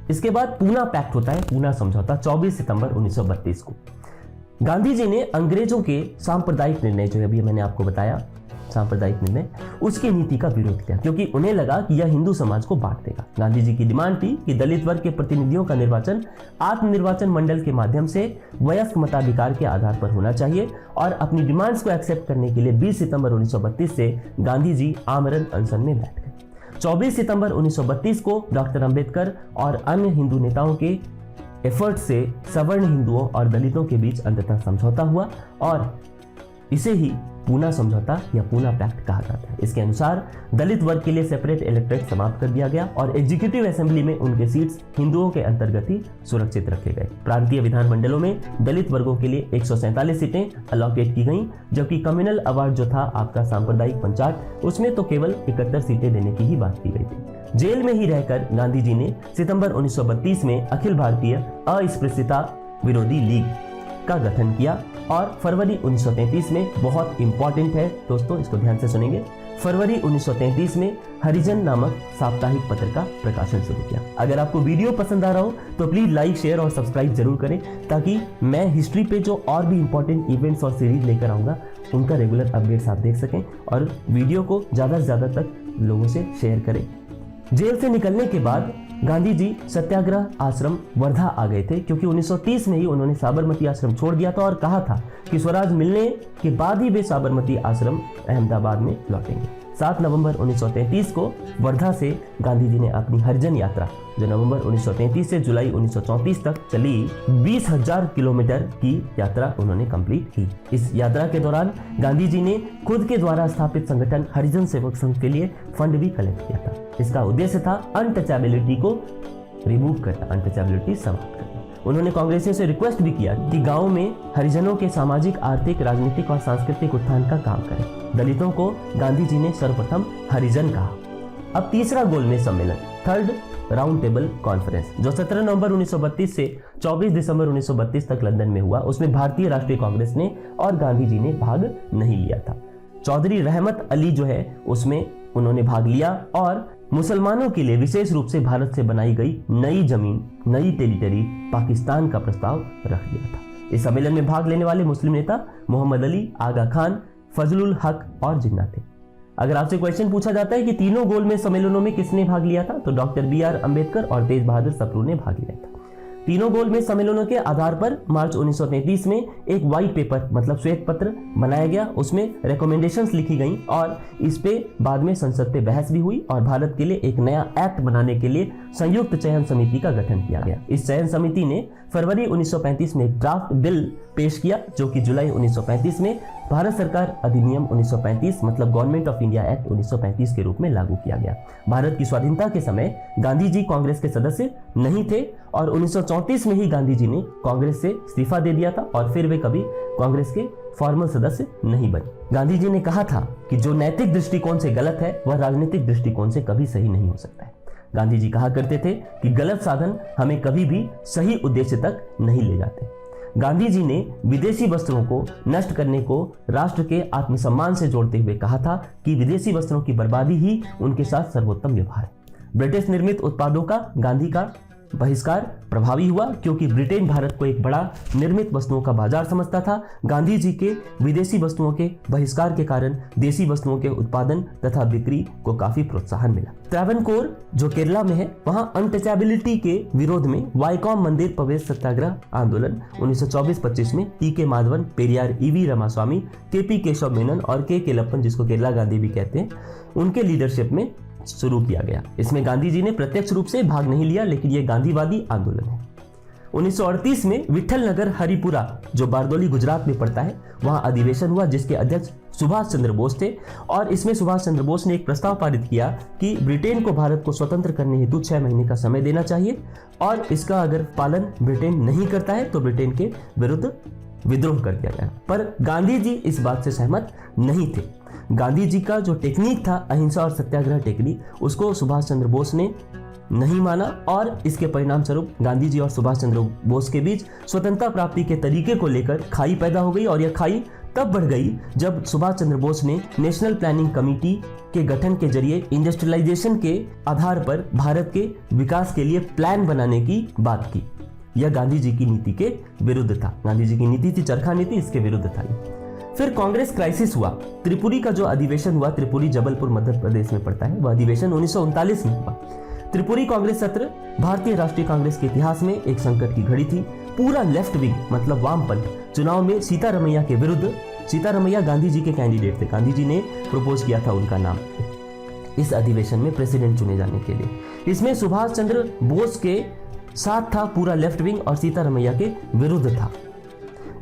इसके बाद पूना पैक्ट होता है, पूना समझौता 24 सितंबर 1932 को। गांधी जी ने अंग्रेजों के सांप्रदायिक निर्णय जो अभी मैंने आपको बताया सांप्रदायिक निर्णय उसकी नीति का विरोध किया क्योंकि उन्हें लगा कि यह हिंदू समाज को बांट देगा। गांधी जी की डिमांड थी कि दलित वर्ग के प्रतिनिधियों का निर्वाचन आत्मनिर्वाचन मंडल के माध्यम से वयस्क मताधिकार के आधार पर होना चाहिए और अपनी डिमांड्स को एक्सेप्ट करने के लिए 20 सितंबर 1932 से गांधी जी आमरण अनशन में बैठ गए। 24 सितंबर 1932 को डॉक्टर अंबेडकर और अन्य हिंदू नेताओं के एफर्ट से सवर्ण हिंदुओं और दलितों के बीच अंततः समझौता हुआ और इसे ही पूना समझौता या पूना पैक्ट कहा जाता है। इसके अनुसार दलित वर्ग के लिए सेपरेट इलेक्ट्रेट समाप्त कर दिया गया और एग्जीक्यूटिव असेंबली में उनके सीट्स हिंदुओं के अंतर्गत ही सुरक्षित रखे गए। प्रांतीय विधानमंडलों में दलित वर्गों के लिए 147 सीटें अलोकेट की गईं, जबकि कम्युनल अवार्ड जो था आपका सांप्रदायिक पंचायत उसमें तो केवल 71 सीटें देने की ही बात की गई थी। जेल में ही रहकर गांधी जी ने सितंबर 1932 में अखिल भारतीय अस्पृश्यता विरोधी लीग का गठन किया और फरवरी 1933 में बहुत इंपॉर्टेंट है दोस्तों, इसको ध्यान से सुनेंगे। फरवरी 1933 में हरिजन नामक साप्ताहिक पत्र का प्रकाशन शुरू किया। अगर आपको वीडियो पसंद आ रहा हो तो प्लीज लाइक शेयर और सब्सक्राइब जरूर करें ताकि मैं हिस्ट्री पे जो और भी इंपॉर्टेंट इवेंट्स और सीरीज लेकर आऊंगा उनका रेगुलर अपडेट्स आप देख सकें और वीडियो को ज्यादा से ज्यादा तक लोगों से शेयर करें। जेल से निकलने के बाद गांधी जी सत्याग्रह आश्रम वर्धा आ गए थे क्योंकि 1930 में ही उन्होंने साबरमती आश्रम छोड़ दिया था और कहा था कि स्वराज मिलने के बाद ही वे साबरमती आश्रम अहमदाबाद में लौटेंगे। 7 नवंबर 1933 को वर्धा से गांधी जी ने अपनी हरिजन यात्रा जो नवंबर 1933 से जुलाई 1934 तक चली 20,000 किलोमीटर की यात्रा उन्होंने कंप्लीट की। इस यात्रा के दौरान गांधी जी ने खुद के द्वारा स्थापित संगठन हरिजन सेवक संघ के लिए फंड भी कलेक्ट किया था। इसका उद्देश्य था अनटचेबिलिटी को रिमूव करना, अनटचेबिलिटी समाप्त करना। उन्होंने कांग्रेसियों से रिक्वेस्ट भी किया कि गांव में हरिजनों के सामाजिक, आर्थिक, राजनीतिक और सांस्कृतिक उत्थान का काम करें। दलितों को गांधी जी ने सर्वप्रथम हरिजन कहा। अब तीसरा गोलमेज सम्मेलन, थर्ड राउंड टेबल कॉन्फ्रेंस जो 17 नवंबर 1932 से 24 दिसंबर 1932 तक लंदन में हुआ, उसमें भारतीय राष्ट्रीय कांग्रेस ने और गांधी जी ने भाग नहीं लिया था। चौधरी रहमत अली जो है उसमें उन्होंने भाग लिया और मुसलमानों के लिए विशेष रूप से भारत से बनाई गई नई जमीन, नई टेरिटरी पाकिस्तान का प्रस्ताव रख दिया था। इस सम्मेलन में भाग लेने वाले मुस्लिम नेता मोहम्मद अली, आगा खान, फजलुल हक और जिन्ना थे। अगर आपसे क्वेश्चन पूछा जाता है कि तीनों गोलमेज सम्मेलनों में किसने भाग लिया था, तो डॉक्टर BR अम्बेडकर और तेज बहादुर सप्रू ने भाग लिया था। तीनों गोलमेज सम्मेलनों के आधार पर मार्च 1933 में एक व्हाइट पेपर मतलब श्वेत पत्र बनाया गया। उसमें रिकमेंडेशंस लिखी गई और इस पे बाद में संसद पे बहस भी हुई और भारत के लिए एक नया एक्ट बनाने के लिए संयुक्त चयन समिति का गठन किया गया। इस चयन समिति ने फरवरी 1935 में एक ड्राफ्ट बिल पेश किया जो कि जुलाई 1935 में भारत सरकार अधिनियम 1935 मतलब गवर्नमेंट ऑफ इंडिया एक्ट 1935 के रूप में लागू किया गया। भारत की स्वाधीनता के समय गांधी जी कांग्रेस के सदस्य नहीं थे और 1934 में ही गांधी जी ने कांग्रेस से इस्तीफा दे दिया था और फिर वे कभी कांग्रेस के फॉर्मल सदस्य नहीं बने। गांधी जी ने कहा था कि जो नैतिक दृष्टिकोण से गलत है वह राजनीतिक दृष्टिकोण से कभी सही नहीं हो सकता है। गांधी जी कहा करते थे कि गलत साधन हमें कभी भी सही उद्देश्य तक नहीं ले जाते। गांधी जी ने विदेशी वस्त्रों को नष्ट करने को राष्ट्र के आत्मसम्मान से जोड़ते हुए कहा था कि विदेशी वस्त्रों की बर्बादी ही उनके साथ सर्वोत्तम व्यवहार है। ब्रिटिश निर्मित उत्पादों का गांधी का बहिष्कार प्रभावी हुआ क्योंकि ब्रिटेन भारत को एक बड़ा निर्मित वस्तुओं का बाजार समझता था। गांधी जी के विदेशी वस्तुओं के बहिष्कार के कारण देसी वस्तुओं के उत्पादन तथा बिक्री को काफी प्रोत्साहन मिला। त्रावणकोर जो केरला में है वहां अनटचेबिलिटी के विरोध में वाईकॉम मंदिर प्रवेश सत्याग्रह आंदोलन 1924-25 में TK. Madhavan, Periyar, EV. Ramaswamy, KP. Keshav Menon और के. केलप्पन जिसको केरला गांधी भी कहते हैं उनके लीडरशिप में शुरू किया गया। इसमें गांधी जी ने प्रत्यक्ष रूप से भाग नहीं लिया लेकिन यह गांधीवादी आंदोलन है। 1938 में विठल नगर हरिपुरा जो बारदोली गुजरात में पड़ता है वहां अधिवेशन हुआ जिसके अध्यक्ष सुभाष चंद्र बोस थे और इसमें सुभाष चंद्र बोस ने एक प्रस्ताव पारित किया कि ब्रिटेन को भारत को स्वतंत्र करने हेतु 6 महीने का समय देना चाहिए और इसका अगर पालन ब्रिटेन नहीं करता है तो ब्रिटेन के विरुद्ध विद्रोह कर दिया गया। पर गांधी जी इस बात से सहमत नहीं थे। गांधी जी का जो टेक्निक था अहिंसा और सत्याग्रह टेक्निक उसको सुभाष चंद्र बोस ने नहीं माना और इसके परिणाम स्वरूप गांधी जी और सुभाष चंद्र बोस के बीच स्वतंत्रता प्राप्ति के तरीके को लेकर खाई पैदा हो गई और यह खाई तब बढ़ गई जब सुभाष चंद्र बोस ने नेशनल प्लानिंग कमेटी के गठन के जरिए इंडस्ट्रियलाइजेशन के आधार पर भारत के विकास के लिए प्लान बनाने की बात की। यह गांधी जी की नीति के विरुद्ध था। गांधी जी की नीति थी चरखा नीति, इसके विरुद्ध था। फिर कांग्रेस क्राइसिस हुआ। त्रिपुरी का जो अधिवेशन हुआ, त्रिपुरी जबलपुर मध्य प्रदेश में पड़ता है, वह अधिवेशन 1939 में हुआ। त्रिपुरी कांग्रेस सत्र भारतीय राष्ट्रीय कांग्रेस के इतिहास में एक संकट की घड़ी थी। पूरा लेफ्ट विंग मतलब वामपंथ चुनाव में सीतारमैया के विरुद्ध, सीतारमैया गांधी जी के कैंडिडेट थे, गांधी जी ने प्रपोज किया था उनका नाम इस अधिवेशन में प्रेसिडेंट चुने जाने के लिए। इसमें सुभाष चंद्र बोस के साथ था पूरा लेफ्ट विंग और सीतारमैया के विरुद्ध था।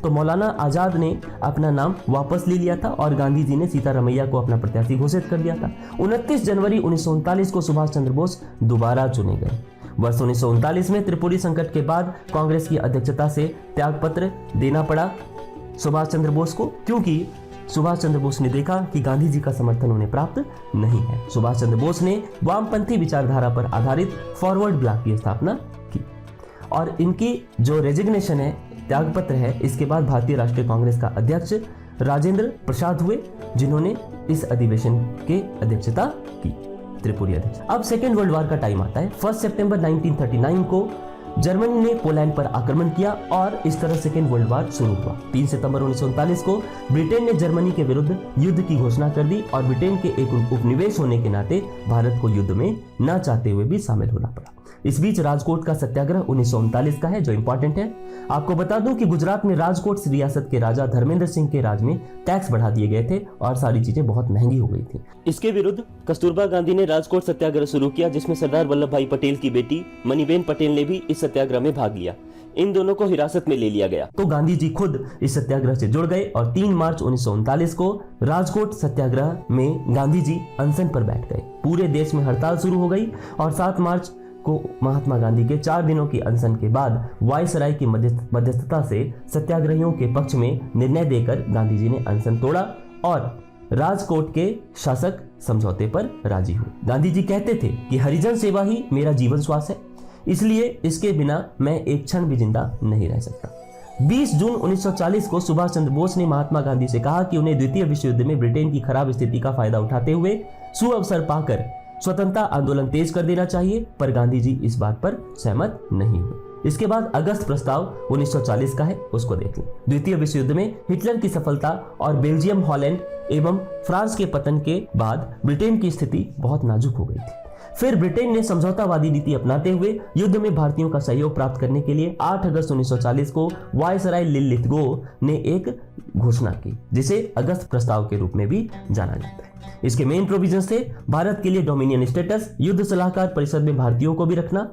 तो मौलाना आजाद ने अपना नाम वापस ले लिया था और गांधी जी ने सीतारमैया को अपना प्रत्याशी घोषित कर दिया था। 29 जनवरी 1939 को सुभाष चंद्र बोस दोबारा चुने गए। वर्ष 1939 में त्रिपुरी संकट के बाद कांग्रेस की अध्यक्षता से त्यागपत्र देना पड़ा सुभाष चंद्र बोस को क्योंकि सुभाष चंद्र बोस ने देखा कि गांधी जी का समर्थन उन्हें प्राप्त नहीं है। सुभाष चंद्र बोस ने वामपंथी विचारधारा पर आधारित फॉरवर्ड ब्लॉक की स्थापना की और इनकी जो रेजिग्नेशन है, त्यागपत्र है, इसके बाद भारतीय राष्ट्रीय कांग्रेस का अध्यक्ष राजेंद्र प्रसाद हुए जिन्होंने इस अधिवेशन के अध्यक्षता की, त्रिपुरी अध्यक्ष। अब सेकेंड वर्ल्ड वॉर का टाइम आता है। 1 सितंबर 1939 को जर्मनी ने पोलैंड पर आक्रमण किया और इस तरह सेकेंड वर्ल्ड वॉर शुरू हुआ। 3 सितंबर 1939 को ब्रिटेन ने जर्मनी के विरुद्ध युद्ध की घोषणा कर दी और ब्रिटेन के एक उपनिवेश होने के नाते भारत को युद्ध में न चाहते हुए भी शामिल होना पड़ा। इस बीच राजकोट का सत्याग्रह 1939 का है जो इंपॉर्टेंट है। आपको बता दूं कि गुजरात में राजकोट रियासत के राजा धर्मेंद्र सिंह के राज में टैक्स बढ़ा दिए गए थे और सारी चीजें बहुत महंगी हो गई थी। इसके विरुद्ध कस्तूरबा गांधी ने राजकोट सत्याग्रह शुरू किया जिसमें सरदार वल्लभ भाई पटेल की बेटी मणिबेन पटेल ने भी इस सत्याग्रह में भाग लिया। इन दोनों को हिरासत में ले लिया गया तो गांधी जी खुद इस सत्याग्रह से जुड़ गए और 3 मार्च 1939 को राजकोट सत्याग्रह में गांधी जी अनशन पर बैठ गए। पूरे देश में हड़ताल शुरू हो गई और 7 मार्च को महात्मा गांधी के 4 दिनों की अनशन के बाद वायसराय की मध्यस्थता से सत्याग्रहियों के पक्ष में निर्णय देकर गांधी जी ने अनशन तोड़ा और राजकोट के शासक समझौते पर राजी हुए। गांधी जी कहते थे कि हरिजन सेवा ही मेरा जीवन श्वास है, इसलिए इसके बिना मैं एक क्षण भी जिंदा नहीं रह सकता। 20 जून 1940 को सुभाष चंद्र बोस ने महात्मा गांधी से कहा कि उन्हें द्वितीय विश्व युद्ध में ब्रिटेन की खराब स्थिति का फायदा उठाते हुए सुअवसर पाकर स्वतंत्रता आंदोलन तेज कर देना चाहिए, पर गांधी जी इस बात पर सहमत नहीं हुए। इसके बाद अगस्त प्रस्ताव 1940 का है, उसको देख लें। द्वितीय विश्व युद्ध में हिटलर की सफलता और बेल्जियम, हॉलैंड एवं फ्रांस के पतन के बाद ब्रिटेन की स्थिति बहुत नाजुक हो गई थी। फिर ब्रिटेन ने समझौतावादी नीति अपनाते हुए युद्ध में भारतीयों का सहयोग प्राप्त करने के लिए 8 अगस्त 1940 को वायसराय लिलिथगो ने एक घोषणा की जिसे अगस्त प्रस्ताव के रूप में भी जाना जाता है। इसके मेन प्रोविजंस थे भारत के लिए डोमिनियन स्टेटस, युद्ध सलाहकार परिषद में भारतीयों को भी रखना,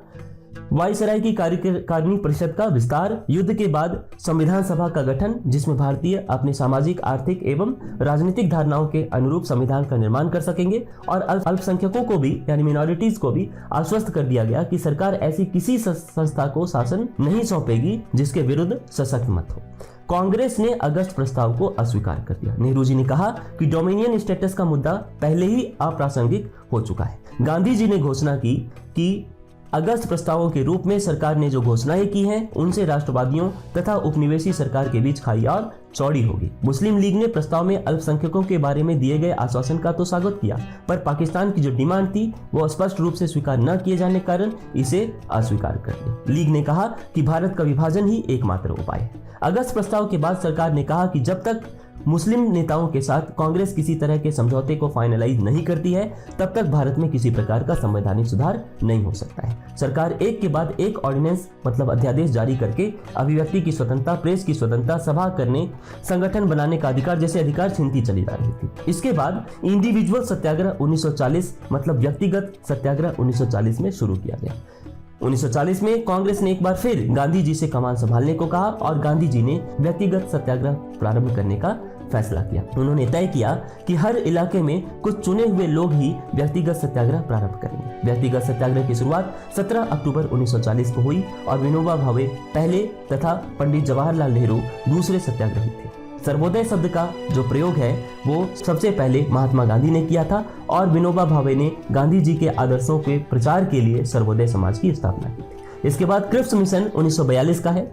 वायसराय की कार्यकारिणी परिषद का विस्तार, युद्ध के बाद संविधान सभा का गठन जिसमें भारतीय अपने सामाजिक, आर्थिक एवं राजनीतिक धारणाओं के अनुरूप संविधान का निर्माण कर सकेंगे, और अल्पसंख्यकों को भी यानी मिनॉरिटीज को भी आश्वस्त कर दिया गया कि सरकार ऐसी किसी संस्था को शासन नहीं सौंपेगी जिसके विरुद्ध सशक्त मत हो। कांग्रेस ने अगस्त प्रस्ताव को अस्वीकार कर दिया। नेहरू जी ने कहा कि डोमिनियन स्टेटस का मुद्दा पहले ही अप्रासंगिक हो चुका है। गांधी जी ने घोषणा की कि अगस्त प्रस्तावों के रूप में सरकार ने जो घोषणाएं की हैं उनसे राष्ट्रवादियों तथा उपनिवेशी सरकार के बीच खाई और चौड़ी होगी। मुस्लिम लीग ने प्रस्ताव में अल्पसंख्यकों के बारे में दिए गए आश्वासन का तो स्वागत किया, पर पाकिस्तान की जो डिमांड थी वो स्पष्ट रूप से स्वीकार न किए जाने के कारण इसे अस्वीकार कर दिया। लीग ने कहा कि भारत का विभाजन ही एकमात्र उपाय है। अगस्त प्रस्ताव के बाद सरकार ने कहा कि जब तक मुस्लिम नेताओं के साथ कांग्रेस किसी तरह के समझौते को फाइनलाइज नहीं करती है तब तक भारत में किसी प्रकार का संवैधानिक सुधार नहीं हो सकता है। सरकार एक के बाद एक ऑर्डिनेंस मतलब अध्यादेश जारी करके अभिव्यक्ति की स्वतंत्रता, प्रेस की स्वतंत्रता, सभा करने, संगठन बनाने का अधिकार जैसे अधिकार छीनती चली जा रही थी। इसके बाद इंडिविजुअल सत्याग्रह 1940 मतलब व्यक्तिगत सत्याग्रह 1940 में शुरू किया गया। 1940 में कांग्रेस ने एक बार फिर गांधी जी से कमान संभालने को कहा और गांधी जी ने व्यक्तिगत सत्याग्रह प्रारंभ करने का फैसला किया। उन्होंने तय किया कि हर इलाके में कुछ चुने हुए लोग ही व्यक्तिगत सत्याग्रह प्रारंभ करेंगे। व्यक्तिगत सत्याग्रह की शुरुआत 17 अक्टूबर 1940 को हुई और विनोबा भावे पहले तथा पंडित जवाहरलाल नेहरू दूसरे सत्याग्रही थे। सर्वोदय शब्द का जो प्रयोग है वो सबसे पहले महात्मा गांधी ने किया था और विनोबा भावे ने गांधी जी के आदर्शों के प्रचार के लिए सर्वोदय समाज की स्थापना की थी। इसके बाद क्रिप्स मिशन 1942 का है।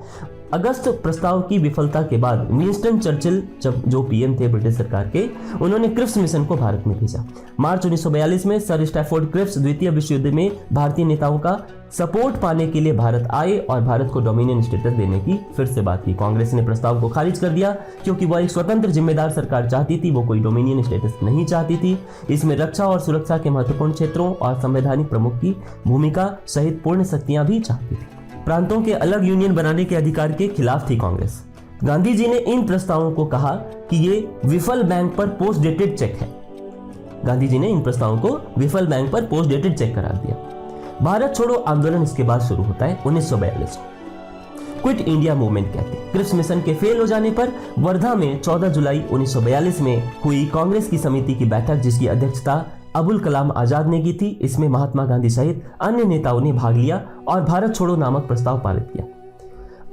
अगस्त प्रस्ताव की विफलता के बाद विंस्टन चर्चिल जो पीएम थे ब्रिटिश सरकार के, उन्होंने क्रिप्स मिशन को भारत में भेजा। मार्च 1942 में सर स्टैफोर्ड क्रिप्स द्वितीय विश्व युद्ध में भारतीय नेताओं का सपोर्ट पाने के लिए भारत आए और भारत को डोमिनियन स्टेटस देने की फिर से बात की। कांग्रेस ने प्रस्ताव को खारिज कर दिया क्योंकि वह एक स्वतंत्र जिम्मेदार सरकार चाहती थी, वो कोई डोमिनियन स्टेटस नहीं चाहती थी। इसमें रक्षा और सुरक्षा के महत्वपूर्ण क्षेत्रों और संवैधानिक प्रमुख की भूमिका सहित पूर्ण शक्तियां भी चाहती थी। प्रांतों के अलग यूनियन बनाने के अधिकार के खिलाफ थी कांग्रेस। गांधी जी ने इन प्रस्तावों को कहा कि ये विफल बैंक पर पोस्ट डेटेड चेक है। गांधी जी ने इन प्रस्तावों को विफल बैंक पर पोस्ट डेटेड चेक करार दिया। भारत छोड़ो आंदोलन इसके बाद शुरू होता है 1942 को। क्विट इंडिया मूवमेंट कहते हैं। क्रिप्स मिशन के फेल हो जाने पर वर्धा में 14 जुलाई 1942 में हुई कांग्रेस की समिति की बैठक जिसकी अध्यक्षता अबुल कलाम आजाद ने की थी, इसमें महात्मा गांधी सहित अन्य नेताओं ने भाग लिया और भारत छोड़ो नामक प्रस्ताव पारित किया।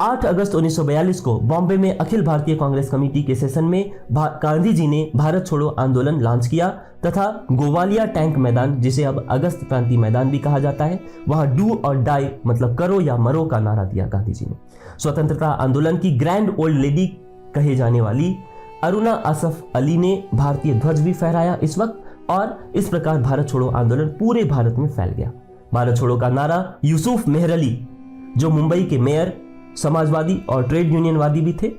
8 अगस्त 1942 को बॉम्बे में अखिल भारतीय कांग्रेस कमेटी के सेशन में गांधी जी ने भारत छोड़ो आंदोलन लॉन्च किया तथा गोवालिया टैंक मैदान, जिसे अब अगस्त क्रांति मैदान भी कहा जाता है, वहां डू और डाई मतलब करो या मरो का नारा दिया गांधी जी ने। स्वतंत्रता आंदोलन की ग्रैंड ओल्ड लेडी कहे जाने वाली अरुणा असफ अली ने भारतीय ध्वज भी फहराया इस वक्त, और इस प्रकार भारत छोड़ो आंदोलन पूरे भारत में फैल गया। भारत छोड़ो का नारा यूसुफ मेहरली जो मुंबई के मेयर, समाजवादी और ट्रेड यूनियनवादी भी थे,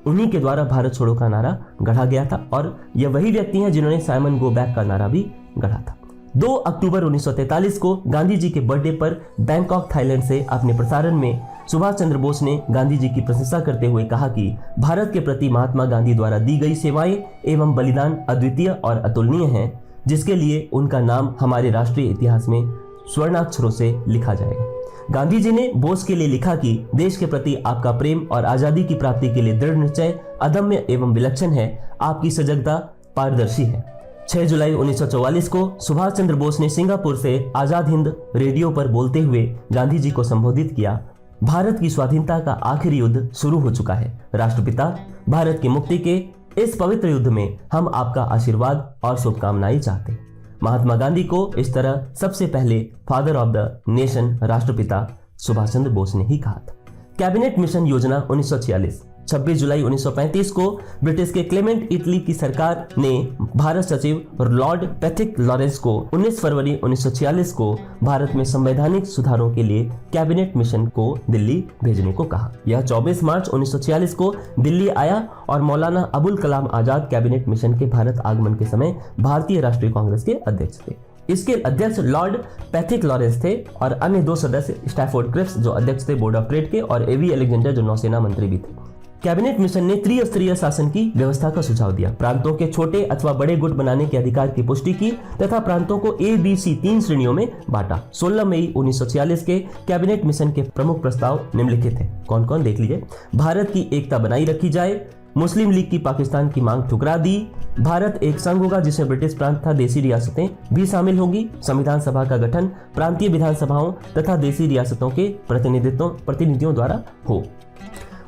उन्हीं के द्वारा भारत छोड़ो का नारा गढ़ा गया था और यह वही व्यक्ति हैं जिन्होंने साइमन गो बैक का नारा भी गढ़ा था। 2 अक्टूबर 1943 को गांधी जी के बर्थडे पर बैंकॉक थाईलैंड से अपने प्रसारण में सुभाष चंद्र बोस ने गांधी जी की प्रशंसा करते हुए कहा कि भारत के प्रति महात्मा गांधी द्वारा दी गई सेवाएं एवं बलिदान अद्वितीय और अतुलनीय हैं, जिसके लिए उनका नाम हमारे राष्ट्रीय इतिहास में स्वर्णाक्षरों से लिखा जाएगा। गांधी जी ने बोस के लिए लिखा कि देश के प्रति आपका प्रेम और आजादी की प्राप्ति के लिए दृढ़ निश्चय अदम्य एवं विलक्षण है, आपकी सजगता पारदर्शी है। 6 जुलाई 1944 को सुभाष चंद्र बोस ने सिंगापुर से आजाद हिंद रेडियो पर बोलते हुए गांधी जी को संबोधित किया। भारत की स्वाधीनता का आखिरी युद्ध शुरू हो चुका है। राष्ट्रपिता, भारत की मुक्ति के इस पवित्र युद्ध में हम आपका आशीर्वाद और शुभकामनाएं चाहते हैं। महात्मा गांधी को इस तरह सबसे पहले फादर ऑफ द नेशन राष्ट्रपिता सुभाष चंद्र बोस ने ही कहा था। कैबिनेट मिशन योजना 1946। 26 जुलाई 1935 को ब्रिटिश के क्लेमेंट इटली की सरकार ने भारत सचिव लॉर्ड पैट्रिक लॉरेंस को 19 फरवरी 1946 को भारत में संवैधानिक सुधारों के लिए कैबिनेट मिशन को दिल्ली भेजने को कहा। यह 24 मार्च 1946 को दिल्ली आया और मौलाना अबुल कलाम आजाद कैबिनेट मिशन के भारत आगमन के समय भारतीय राष्ट्रीय कांग्रेस के अध्यक्ष थे। इसके अध्यक्ष लॉर्ड पैट्रिक लॉरेंस थे और अन्य 2 सदस्य स्टैफोर्ड क्रिप्स जो अध्यक्ष थे बोर्ड ऑफ ट्रेड के और एवी अलेक्जेंडर जो नौसेना मंत्री भी थे। कैबिनेट मिशन ने त्रिस्तरीय शासन की व्यवस्था का सुझाव दिया, प्रांतों के छोटे अथवा बड़े गुट बनाने के अधिकार की पुष्टि की तथा प्रांतों को ABC 3 श्रेणियों में बांटा। 16 मई 1946 के कैबिनेट मिशन के प्रमुख प्रस्ताव निम्नलिखित हैं। कौन कौन देख लीजिए। भारत की एकता बनाई रखी जाए, मुस्लिम लीग की पाकिस्तान की मांग ठुकरा दी, भारत एक संघ होगा जिसमें ब्रिटिश प्रांत तथा देसी रियासतें भी शामिल होंगी, संविधान सभा का गठन प्रांतीय विधानसभाओं तथा देसी रियासतों के प्रतिनिधियों द्वारा हो।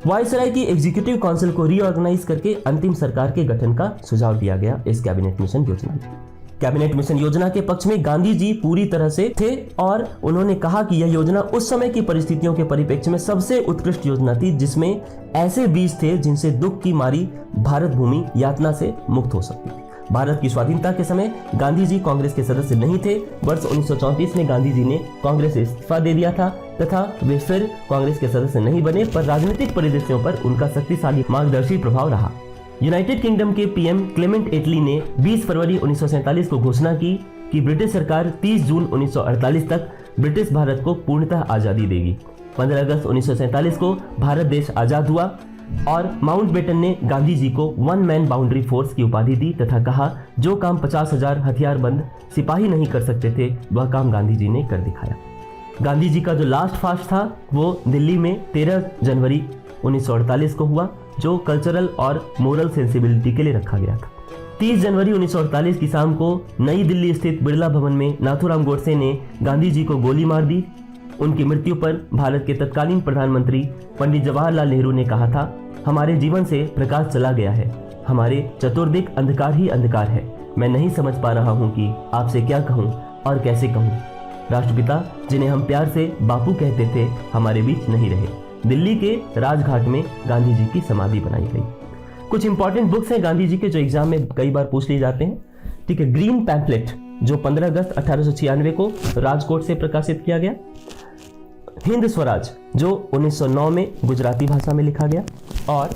वायसराय की एग्जीक्यूटिव काउंसिल को रीऑर्गेनाइज करके अंतिम सरकार के गठन का सुझाव दिया गया इस कैबिनेट मिशन योजना में। कैबिनेट मिशन योजना के पक्ष में गांधी जी पूरी तरह से थे और उन्होंने कहा कि यह योजना उस समय की परिस्थितियों के परिप्रेक्ष्य में सबसे उत्कृष्ट योजना थी जिसमें ऐसे बीज थे जिनसे दुख की मारी भारत भूमि यातना से मुक्त हो सकती थी। भारत की स्वाधीनता के समय गांधी जी कांग्रेस के सदस्य नहीं थे। वर्ष 1934 में गांधी जी ने कांग्रेस से इस्तीफा दे दिया था तथा वे फिर कांग्रेस के सदस्य नहीं बने, पर राजनीतिक परिदृश्यों पर उनका शक्तिशाली मार्गदर्शी प्रभाव रहा। यूनाइटेड किंगडम के पीएम क्लेमेंट एटली ने 20 फरवरी 1947 को घोषणा की कि ब्रिटिश सरकार 30 जून 1948 तक ब्रिटिश भारत को पूर्णतः आजादी देगी। 15 अगस्त 1947 को भारत देश आजाद हुआ और माउंटबेटन ने गांधी जी को वन मैन बाउंड्री फोर्स की उपाधि दी तथा कहा जो काम 50,000 हथियारबंद सिपाही नहीं कर सकते थे वह काम गांधी जी ने कर दिखाया। गांधी जी का जो लास्ट फास्ट था वो दिल्ली में 13 जनवरी 1948 को हुआ, जो कल्चरल और मोरल सेंसिबिलिटी के लिए रखा गया था। 30 जनवरी 1948 की शाम को नई दिल्ली स्थित बिरला भवन में नाथूराम गोडसे ने गांधी जी को गोली मार दी। उनकी मृत्यु पर भारत के तत्कालीन प्रधानमंत्री पंडित जवाहरलाल नेहरू ने कहा था, हमारे जीवन से प्रकाश चला गया है, हमारे चतुर्दिक अंधकार ही अंधकार है, मैं नहीं समझ पा रहा हूँ कि आपसे क्या कहूँ और कैसे कहूँ। राष्ट्रपिता जिन्हें हम प्यार से बापू कहते थे हमारे बीच नहीं रहे। दिल्ली के राजघाट में गांधी जी की समाधि बनाई गई। कुछ इंपॉर्टेंट बुक्स हैं गांधी जी के जो एग्जाम में कई बार पूछ लिए जाते हैं। ठीक है, ग्रीन पैम्पलेट जो 15 अगस्त 1896 को राजकोट से प्रकाशित किया गया। हिंद स्वराज जो 1909 में गुजराती भाषा में लिखा गया। और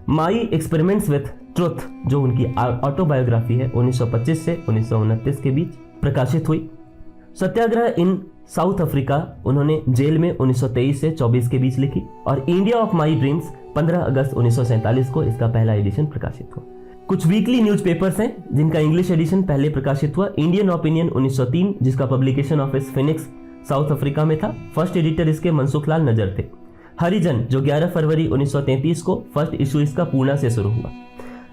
माई एक्सपेरिमेंट्स विथ ट्रुथ जो उनकी ऑटोबायोग्राफी है 1925 से 1929 के बीच प्रकाशित हुई। सत्याग्रह इन साउथ अफ्रीका उन्होंने जेल में 1923 से 24 के बीच लिखी। और इंडिया ऑफ माई ड्रीम्स 15 अगस्त 1947 को इसका पहला एडिशन प्रकाशित हुआ। कुछ वीकली न्यूज़पेपर्स हैं जिनका इंग्लिश एडिशन पहले प्रकाशित हुआ। इंडियन ओपिनियन 1903 जिसका publication office Phoenix south Africa में था। फर्स्ट एडिटर इसके मनसुखलाल नजर थे। हरिजन जो 11 फरवरी 1933 को फर्स्ट इशू इसका पूना से शुरू हुआ।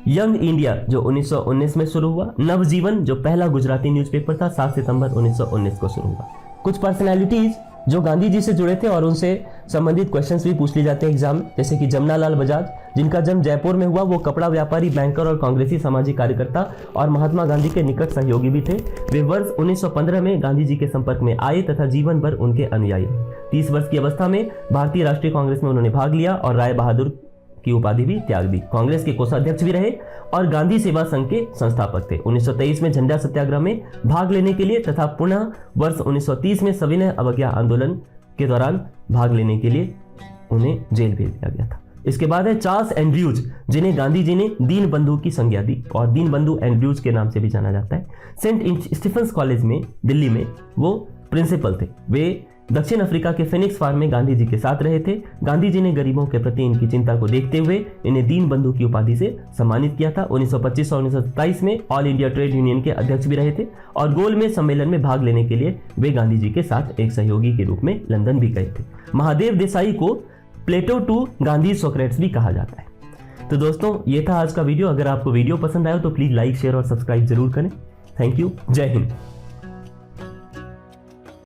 यंग इंडिया जो 1919 में शुरू हुआ। नवजीवन जो पहला गुजराती न्यूज़पेपर था 7 सितंबर 1919 को शुरू हुआ। कुछ पर्सनैलिटीज जो गांधी जी से जुड़े थे और उनसे संबंधित क्वेश्चंस भी पूछ लिए जाते हैं एग्जाम में, जैसे कि जमनालाल बजाज जिनका जन्म जयपुर में हुआ। वो कपड़ा व्यापारी, बैंकर और कांग्रेसी सामाजिक कार्यकर्ता और महात्मा गांधी के निकट सहयोगी भी थे। वे वर्ष 1915 में गांधी जी के संपर्क में आए तथा जीवन भर उनके अनुयायी रहे। 30 वर्ष की अवस्था में भारतीय राष्ट्रीय कांग्रेस में उन्होंने भाग लिया और राय बहादुर की उपाधि भी त्याग दी। कांग्रेस के कोषाध्यक्ष भी रहे और गांधी सेवा संघ के संस्थापक थे। 1923 में झंडा सत्याग्रह में भाग लेने के लिए तथा पुनः वर्ष 1930 में सविनय अवज्ञा आंदोलन के दौरान भाग लेने के लिए उन्हें जेल भेज दिया गया था। इसके बाद है चार्ल्स एंड्रयूज जिन्हें गांधी जी ने दीन बंधु की संज्ञा दी और दीन बंधु एंड्रयूज के नाम से भी जाना जाता है। सेंट स्टीफेंस कॉलेज में दिल्ली में वो प्रिंसिपल थे। वे दक्षिण अफ्रीका के फिनिक्स फार्म में गांधी जी के साथ रहे थे। गांधी जी ने गरीबों के प्रति इनकी चिंता को देखते हुए इन्हें दीन बंधु की उपाधि से सम्मानित किया था। 1925 और 1927 में ऑल इंडिया ट्रेड यूनियन के अध्यक्ष भी रहे थे और गोलमेज सम्मेलन में भाग लेने के लिए वे गांधी जी के साथ एक सहयोगी के रूप में लंदन भी गए थे। महादेव देसाई को प्लेटो टू गांधी सोक्रेट्स भी कहा जाता है। तो दोस्तों ये था आज का वीडियो। अगर आपको वीडियो पसंद आया तो प्लीज लाइक, शेयर और सब्सक्राइब जरूर करें। Thank you. जय हिंद।